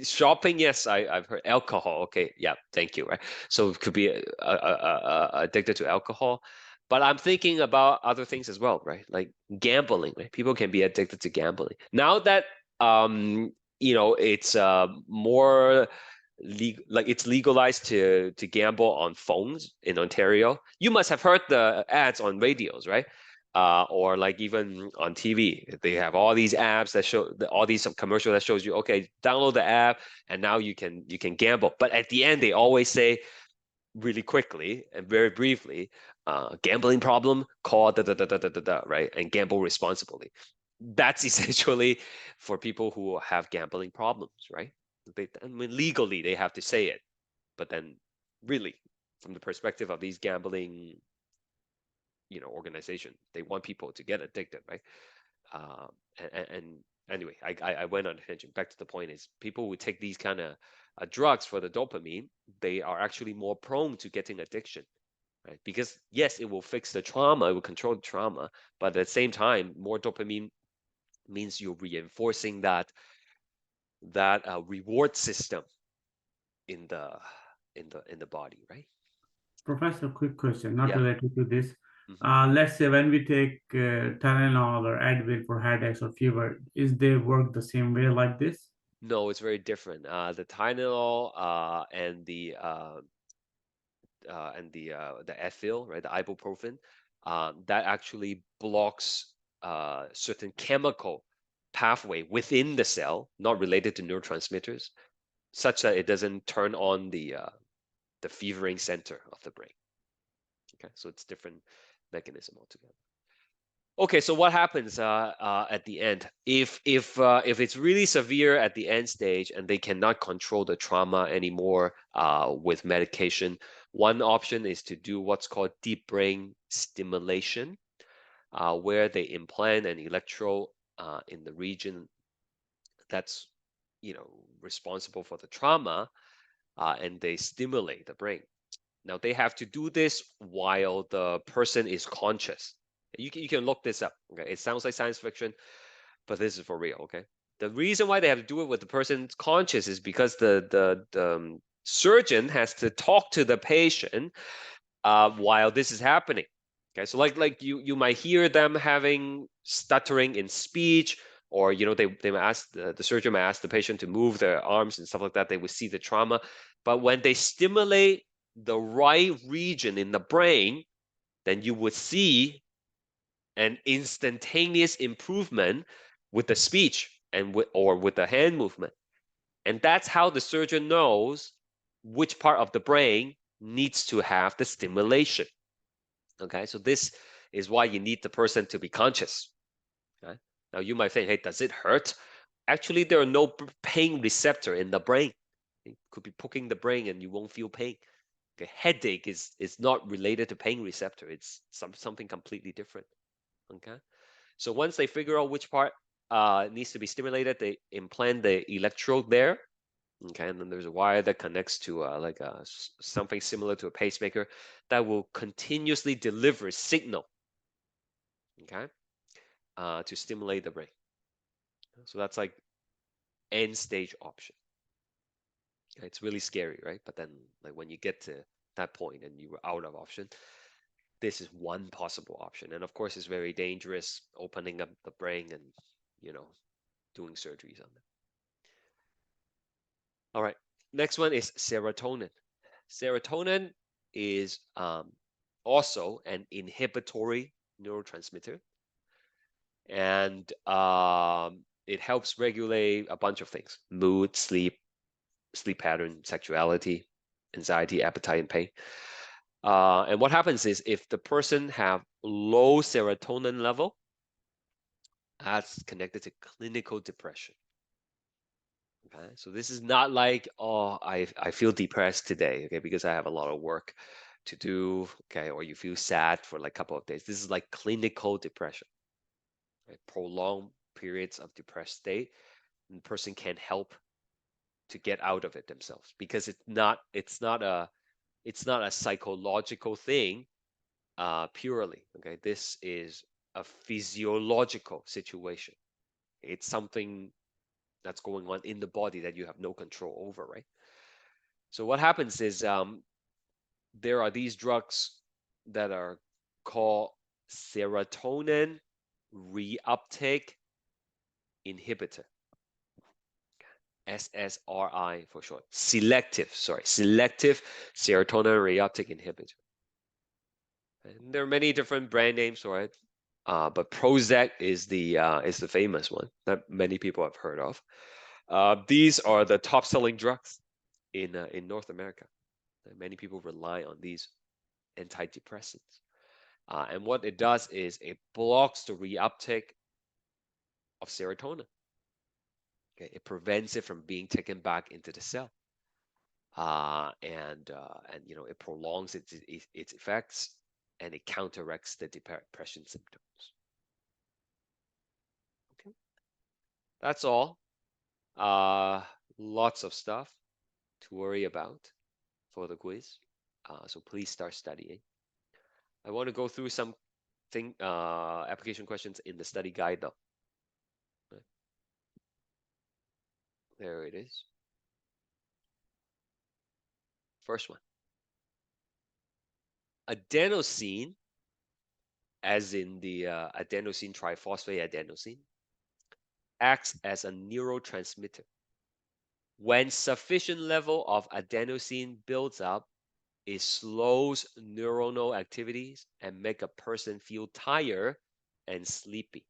Shopping, yes, I've heard. Alcohol, okay, yeah, thank you, right? So it could be addicted to alcohol, but I'm thinking about other things as well, right? Like gambling, right? People can be addicted to gambling. Now that it's more like it's legalized to gamble on phones in Ontario. You must have heard the ads on radios, right? Or like even on TV, they have all these apps that show all these commercial that shows you, okay, download the app and now you can gamble. But at the end, they always say really quickly and very briefly, gambling problem, call right, and gamble responsibly. That's essentially for people who have gambling problems, right? I mean, legally they have to say it, but then really, from the perspective of these gambling organization, they want people to get addicted, right? um, and anyway, I went on a tangent. Back to the point is people who take these kind of drugs for the dopamine, they are actually more prone to getting addiction, right? Because yes, it will fix the trauma, it will control the trauma, but at the same time, more dopamine means you're reinforcing that reward system in the body, right? Professor, quick question, not Yeah. related to this. Mhm. Let's say when we take Tylenol or Advil for headaches or fever, is they work the same way like this? No, it's very different. The Tylenol and the Advil, right, the ibuprofen, that actually blocks certain chemical pathway within the cell, not related to neurotransmitters, such that it doesn't turn on the fevering center of the brain. Okay, so it's different mechanism altogether. Okay, so what happens at the end if it's really severe at the end stage and they cannot control the trauma anymore with medication? One option is to do what's called deep brain stimulation, where they implant an electrode in the region that's responsible for the trauma, and they stimulate the brain. Now they have to do this while the person is conscious. You can look this up. Okay, it sounds like science fiction, but this is for real. Okay, the reason why they have to do it with the person conscious is because the surgeon has to talk to the patient while this is happening. Okay, so like you might hear them having stuttering in speech, or they might ask the surgeon might ask the patient to move their arms and stuff like that. They would see the trauma, but when they stimulate the right region in the brain, then you would see an instantaneous improvement with the speech and with the hand movement. And that's how the surgeon knows which part of the brain needs to have the stimulation. Okay, so this is why you need the person to be conscious. Okay? Now you might think, hey, does it hurt? Actually, there are no pain receptor in the brain. It could be poking the brain and you won't feel pain. Okay, headache is not related to pain receptor. It's something completely different. Okay, so once they figure out which part needs to be stimulated, they implant the electrode there. Okay, and then there's a wire that connects to something similar to a pacemaker that will continuously deliver signal. Okay, to stimulate the brain. So that's like end stage option. It's really scary, right? But then, like when you get to that point and you were out of option, this is one possible option. And of course, it's very dangerous, opening up the brain and doing surgeries on them. All right, next one is serotonin. Serotonin is also an inhibitory neurotransmitter, and it helps regulate a bunch of things: mood, sleep pattern, sexuality, anxiety, appetite, and pain. And what happens is if the person have low serotonin level, that's connected to clinical depression. Okay, so this is not like, oh, I feel depressed today, okay, because I have a lot of work to do, okay, or you feel sad for like a couple of days. This is like clinical depression, right? Prolonged periods of depressed state, and the person can't help to get out of it themselves because it's not a psychological thing purely. Okay, this is a physiological situation. It's something that's going on in the body that you have no control over, right? So what happens is there are these drugs that are called serotonin reuptake inhibitor. SSRI for short. Selective serotonin reuptake inhibitor. And there are many different brand names for it, but Prozac is the famous one that many people have heard of. These are the top-selling drugs in North America. And many people rely on these antidepressants. And what it does is it blocks the reuptake of serotonin. Okay, it prevents it from being taken back into the cell. And you know, it prolongs its effects, and it counteracts the depression symptoms. Okay, that's all. Lots of stuff to worry about for the quiz. So please start studying. I want to go through some application questions in the study guide though. Okay. There it is. First one. Adenosine, as in the adenosine triphosphate adenosine, acts as a neurotransmitter. When sufficient level of adenosine builds up, it slows neuronal activities and make a person feel tired and sleepy.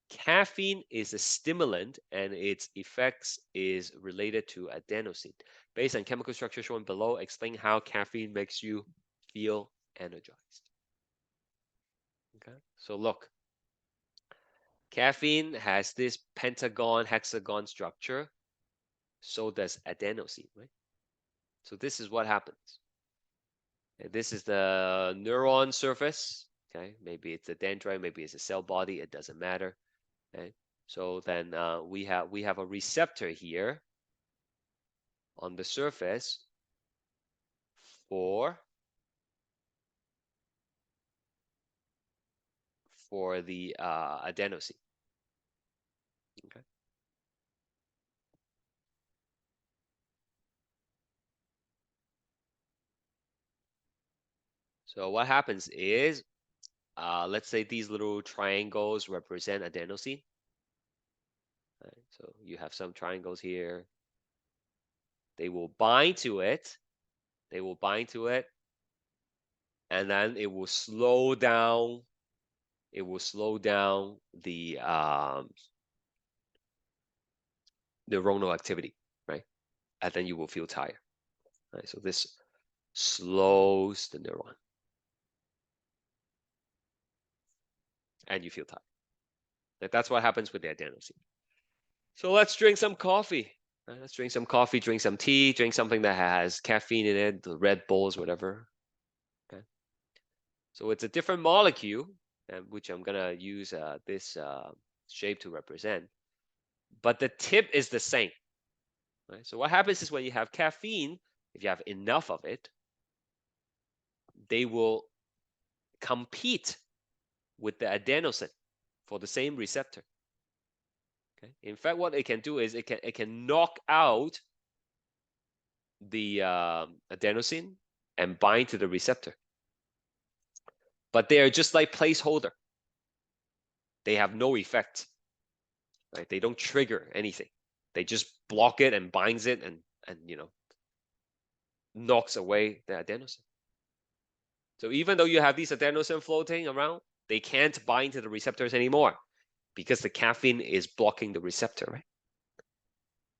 Caffeine is a stimulant and its effects is related to adenosine. Based on chemical structure shown below, explain how caffeine makes you feel energized. Okay, so look, caffeine has this pentagon, hexagon structure. So does adenosine, right? So this is what happens. And this is the neuron surface. Okay, maybe it's a dendrite, maybe it's a cell body. It doesn't matter. Okay, so then we have a receptor here on the surface for the adenosine. Okay. So what happens is, let's say these little triangles represent adenosine. Right, so you have some triangles here. They will bind to it. They will bind to it, and then it will slow down. It will slow down the neuronal activity, right? And then you will feel tired. Right, so this slows the neuron, and you feel tired. That's what happens with the adenosine. So let's drink some coffee. Right? Let's drink some coffee, drink some tea, drink something that has caffeine in it, the Red Bulls, whatever. Okay. So it's a different molecule, which I'm gonna use this shape to represent. But the tip is the same. Right? So what happens is when you have caffeine, if you have enough of it, they will compete with the adenosine for the same receptor. Okay. In fact, what it can do is it can knock out the adenosine and bind to the receptor. But they are just like placeholder. They have no effect. Right? They don't trigger anything. They just block it and binds it and you know, knocks away the adenosine. So even though you have these adenosine floating around, they can't bind to the receptors anymore because the caffeine is blocking the receptor, right?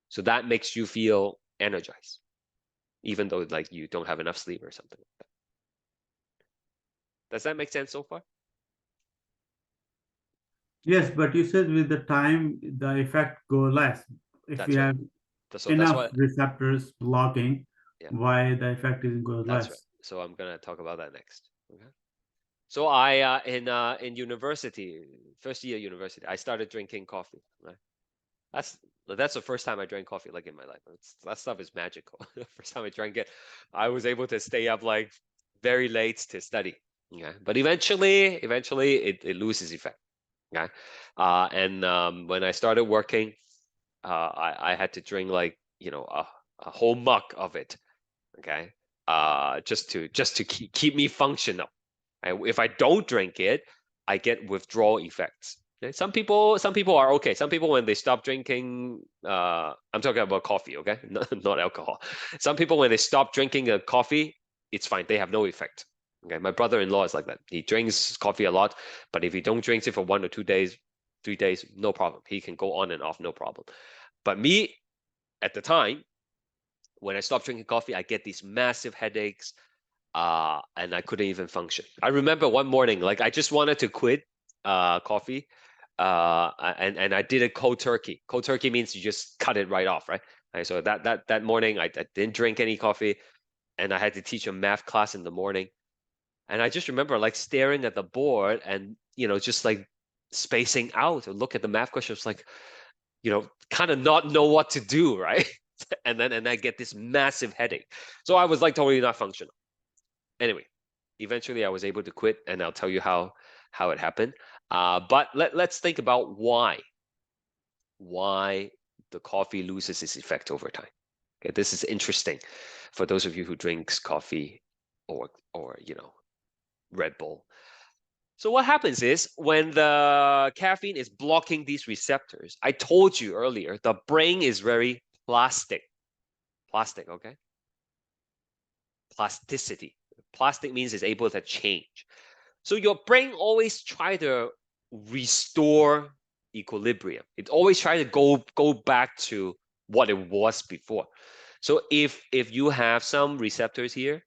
So that makes you feel energized, even though like you don't have enough sleep or something like that. Does that make sense so far? Yes, but you said with the time the effect go less. If That's we right. have So enough receptors blocking, Yeah. why the effect is go That's less? right. So I'm gonna talk about that next. Okay. So I in university, first year university, I started drinking coffee. Right. That's the first time I drank coffee like in my life. That stuff is magical. First time I drank it, I was able to stay up like very late to study. Okay, but eventually it loses effect. Okay, when I started working, I had to drink like a whole mug of it. Okay, just to keep me functional. And if I don't drink it, I get withdrawal effects. Okay? Some people are okay. Some people, when they stop drinking, I'm talking about coffee, okay, not alcohol. Some people, when they stop drinking a coffee, it's fine. They have no effect. Okay, my brother-in-law is like that. He drinks coffee a lot, but if he don't drink it for 1 or 2 days, 3 days, no problem. He can go on and off, no problem. But me, at the time, when I stopped drinking coffee, I get these massive headaches, and I couldn't even function. I remember one morning, like I just wanted to quit coffee, and I did it cold turkey. Cold turkey means you just cut it right off, right? So that morning, I didn't drink any coffee, and I had to teach a math class in the morning. And I just remember like staring at the board and just like spacing out and look at the math questions, like kind of not know what to do, right? and I get this massive headache. So I was like totally not functional. Anyway, eventually I was able to quit, and I'll tell you how it happened. But let's think about why the coffee loses its effect over time. Okay, this is interesting for those of you who drinks coffee or Red Bull. So what happens is when the caffeine is blocking these receptors, I told you earlier, the brain is very plastic. Plastic, okay? Plasticity. Plastic means it's able to change. So your brain always try to restore equilibrium. It always try to go back to what it was before. So if you have some receptors here,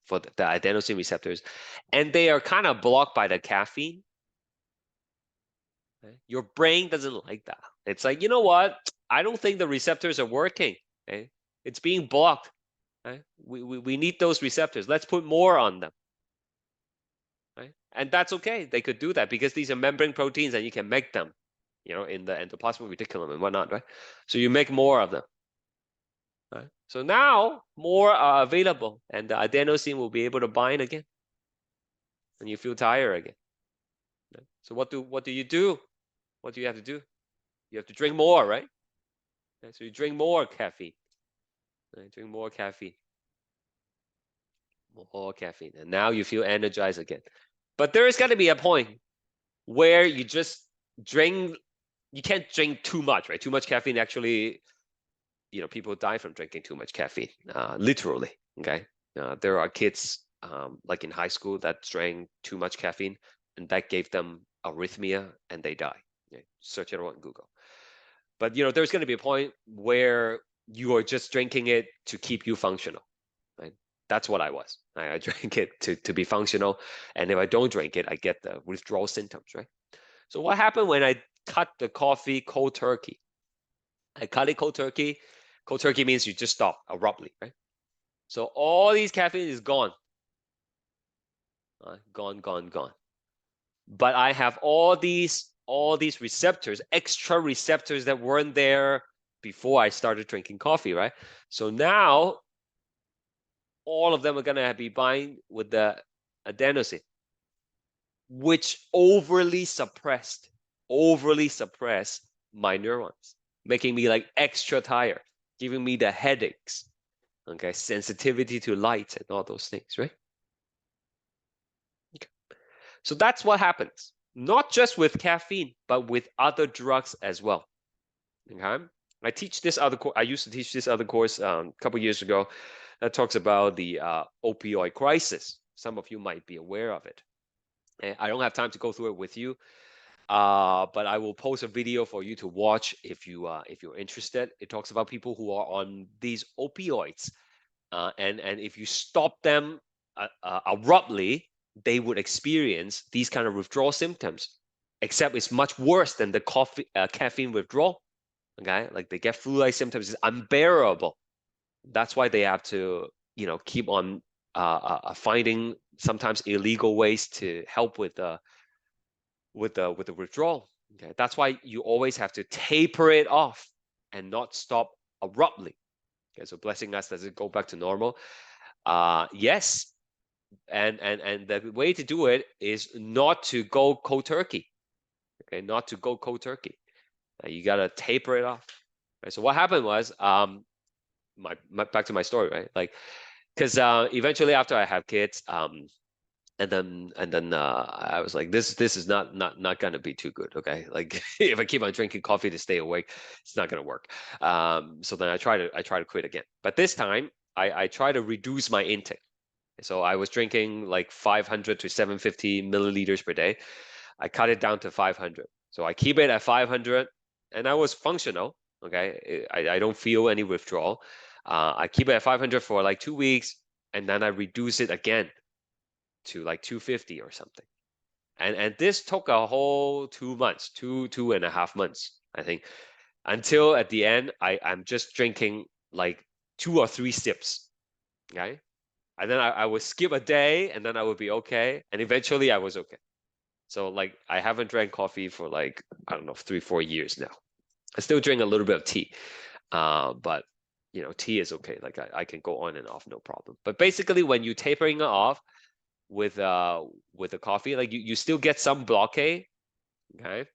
for the adenosine receptors, and they are kind of blocked by the caffeine, okay? Your brain doesn't like that. It's like, you know what? I don't think the receptors are working. Okay? It's being blocked. Okay? We need those receptors. Let's put more on them. Right? And that's okay. They could do that because these are membrane proteins and you can make them, in the endoplasmic reticulum and whatnot, right? So you make more of them. Right? So now more are available and the adenosine will be able to bind again. And you feel tired again. Right? So what do you do? What do you have to do? You have to drink more, right? Okay, so you drink more caffeine. Right? Drink more caffeine. More caffeine. And now you feel energized again. But there is got to be a point where you just drink, you can't drink too much, right? Too much caffeine actually, people die from drinking too much caffeine, literally, okay? There are kids like in high school that drank too much caffeine and that gave them arrhythmia and they die. Okay? Search it on Google. But, there's going to be a point where you are just drinking it to keep you functional, right? That's what I was. I drank it to be functional. And if I don't drink it, I get the withdrawal symptoms, right? So what happened when I cut the coffee cold turkey? I cut it cold turkey. Cold turkey means you just stop abruptly, right? So all these caffeine is gone. Gone. But I have all these receptors, extra receptors that weren't there before I started drinking coffee, right? So now all of them are gonna be bind with the adenosine, which overly suppressed my neurons, making me like extra tired, giving me the headaches, okay, sensitivity to light and all those things, right? Okay. So that's what happens, not just with caffeine, but with other drugs as well. Okay. I used to teach this other course a couple years ago that talks about the opioid crisis. Some of you might be aware of it. And I don't have time to go through it with you, but I will post a video for you to watch if you're interested. It talks about people who are on these opioids, and if you stop them abruptly, they would experience these kind of withdrawal symptoms. Except it's much worse than the caffeine withdrawal. Okay, like they get flu-like symptoms. It's unbearable. That's why they have to, keep on finding sometimes illegal ways to help with the withdrawal. Okay, that's why you always have to taper it off and not stop abruptly. Okay, so blessing us, does it go back to normal? Yes, and the way to do it is not to go cold turkey. Okay, not to go cold turkey. You gotta taper it off. Right? So what happened was, my back to my story, right? Like, because eventually after I have kids, and then I was like, this is not gonna be too good. Okay, like if I keep on drinking coffee to stay awake, it's not gonna work. So then I try to quit again. But this time I try to reduce my intake. So I was drinking like 500 to 750 milliliters per day. I cut it down to 500. So I keep it at 500, and I was functional. Okay, I don't feel any withdrawal. I keep it at 500 for like 2 weeks, and then I reduce it again to like 250 or something. And this took a whole 2 months, 2.5 months, I think, until at the end I'm just drinking like 2 or 3 sips. Okay. And then I would skip a day, and then I would be okay. And eventually I was okay. So like I haven't drank coffee for like, I don't know, 3-4 years now. I still drink a little bit of tea. But you know, tea is okay. Like I can go on and off, no problem. But basically when you tapering it off with the coffee, like you still get some blockade, okay?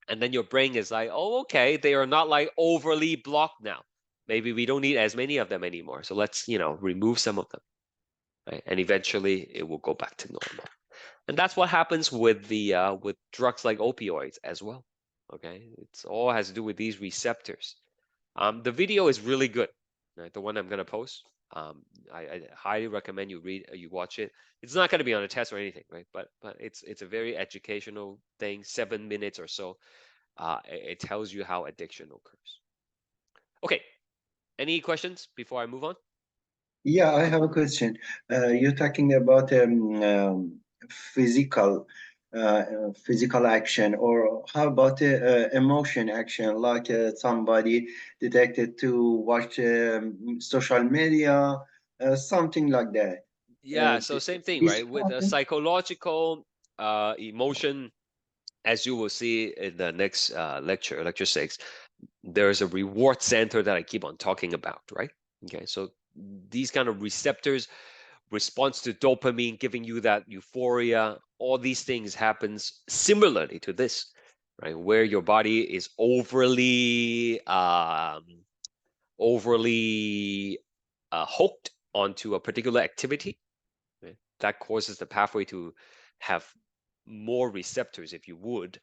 And then your brain is like, oh, okay, they are not like overly blocked now. Maybe we don't need as many of them anymore. So let's, you know, remove some of them. Right? And eventually it will go back to normal. And that's what happens with the with drugs like opioids as well. Okay, it's all has to do with these receptors. The video is really good, right? The one I'm gonna post. I highly recommend you watch it. It's not gonna be on a test or anything, right? But it's a very educational thing. 7 minutes or so. It tells you how addiction occurs. Okay, any questions before I move on? Yeah, I have a question. You're talking about physical physical action, or how about emotion action, like somebody detected to watch social media, something like that. Yeah, so same thing, This right? With a happen? psychological emotion, as you will see in the next lecture 6, there's a reward center that I keep on talking about, right? Okay, so these kind of receptors, response to dopamine, giving you that euphoria, all these things happens similarly to this, right? Where your body is overly hooked onto a particular activity, right? That causes the pathway to have more receptors, if you would,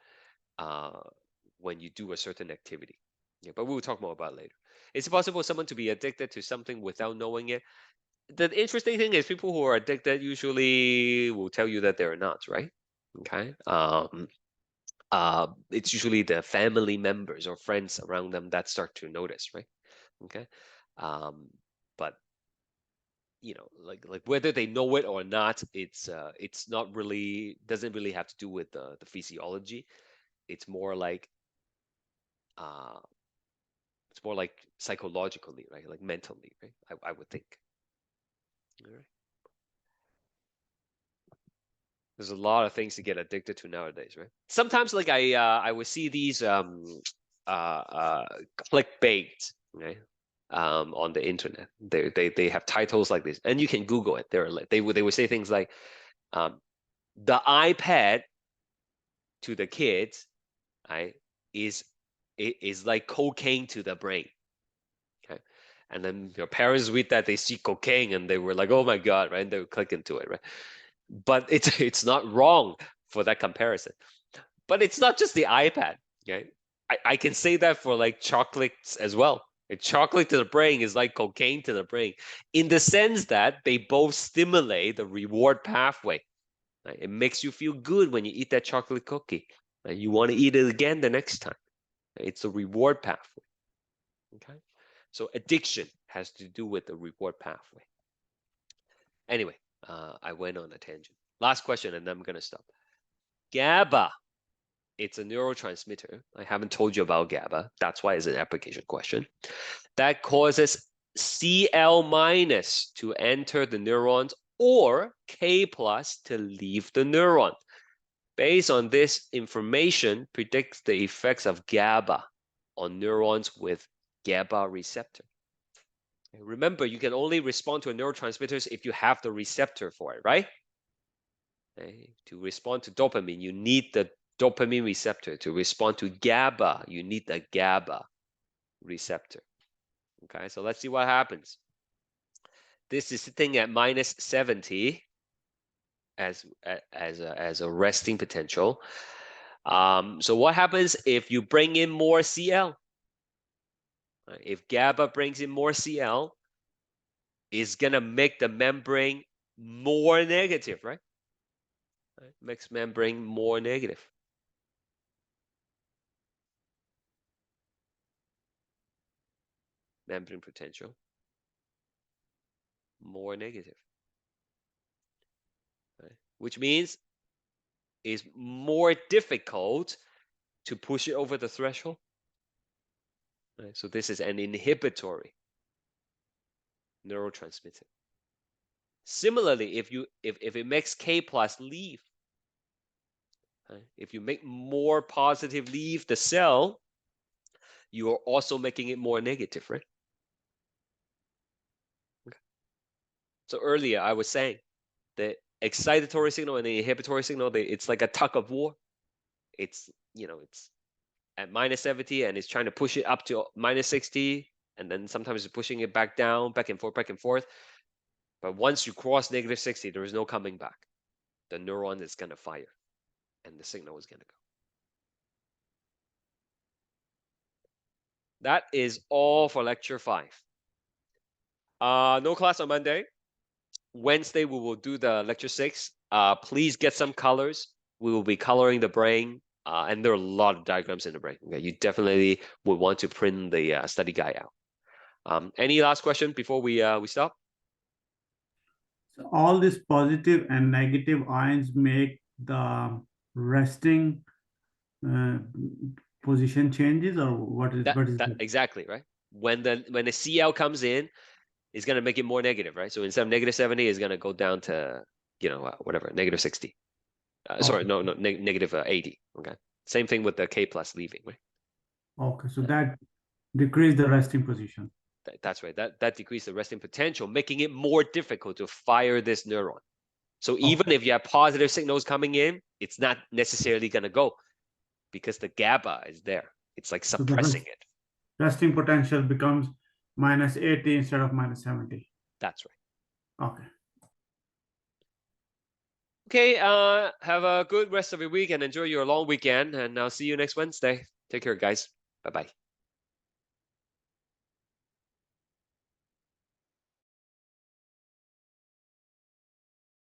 when you do a certain activity. Yeah, but we'll talk more about it later. It's possible for someone to be addicted to something without knowing it. The interesting thing is people who are addicted usually will tell you that they're not, right? Okay. It's usually the family members or friends around them that start to notice, right? Okay. But you know, like whether they know it or not, it's not really, doesn't really have to do with the physiology. It's more like uh it's more like psychologically, right? Like mentally, right? I would think. All right. There's a lot of things to get addicted to nowadays, right? Sometimes like I would see these clickbait, right? On the internet. They have titles like this, and you can Google it. They would say things like the iPad to the kids, right, is like cocaine to the brain. Okay. And then your parents read that, they see cocaine and they were like, oh my God, right? And they would click into it, right? But it's not wrong for that comparison. But it's not just the iPad, okay? I can say that for like chocolates as well. A chocolate to the brain is like cocaine to the brain, in the sense that they both stimulate the reward pathway. Right? It makes you feel good when you eat that chocolate cookie. Right? You want to eat it again the next time. It's a reward pathway. Okay, so addiction has to do with the reward pathway. Anyway, I went on a tangent. Last question, and then I'm gonna stop. GABA. It's a neurotransmitter. I haven't told you about GABA. That's why it's an application question. That causes Cl minus to enter the neurons, or K plus to leave the neuron. Based on this information, predicts the effects of GABA on neurons with GABA receptor. Remember, you can only respond to a neurotransmitters if you have the receptor for it, right? Okay. To respond to dopamine, you need the dopamine receptor. To respond to GABA, you need the GABA receptor. Okay, so let's see what happens. This is sitting at -70 as a resting potential. So what happens if you bring in more CL? If GABA brings in more CL, it's gonna make the membrane more negative, right? Makes membrane more negative. Membrane potential more negative. Right? Which means it's more difficult to push it over the threshold. Right? So this is an inhibitory neurotransmitter. Similarly, if it makes K plus leave, right? If you make more positive leave the cell, you are also making it more negative, right? Okay. So earlier I was saying the excitatory signal and the inhibitory signal, it's like a tug of war. It's, it's at -70 and it's trying to push it up to -60, and then sometimes it's pushing it back down, back and forth. But once you cross -60, there is no coming back. The neuron is going to fire and the signal is going to go. That is all for lecture 5. No class on Monday. Wednesday, we will do the lecture 6. Please get some colors. We will be coloring the brain. And there are a lot of diagrams in the brain. Okay? You definitely would want to print the study guide out. Any last question before we stop? So all these positive and negative ions make the resting position changes, or what is it? Exactly, right? When the CL comes in, it's gonna make it more negative, right? So instead of -70, it's gonna go down to whatever, -60. Sorry, no, -80. Okay. Same thing with the K plus leaving, right? Okay, so that decrease the resting position. That's right. That decreases the resting potential, making it more difficult to fire this neuron. So even if you have positive signals coming in, it's not necessarily gonna go because the GABA is there. It's like suppressing it. Resting potential becomes -80 instead of -70. That's right. Okay. Okay, have a good rest of your week and enjoy your long weekend. And I'll see you next Wednesday. Take care, guys. Bye-bye.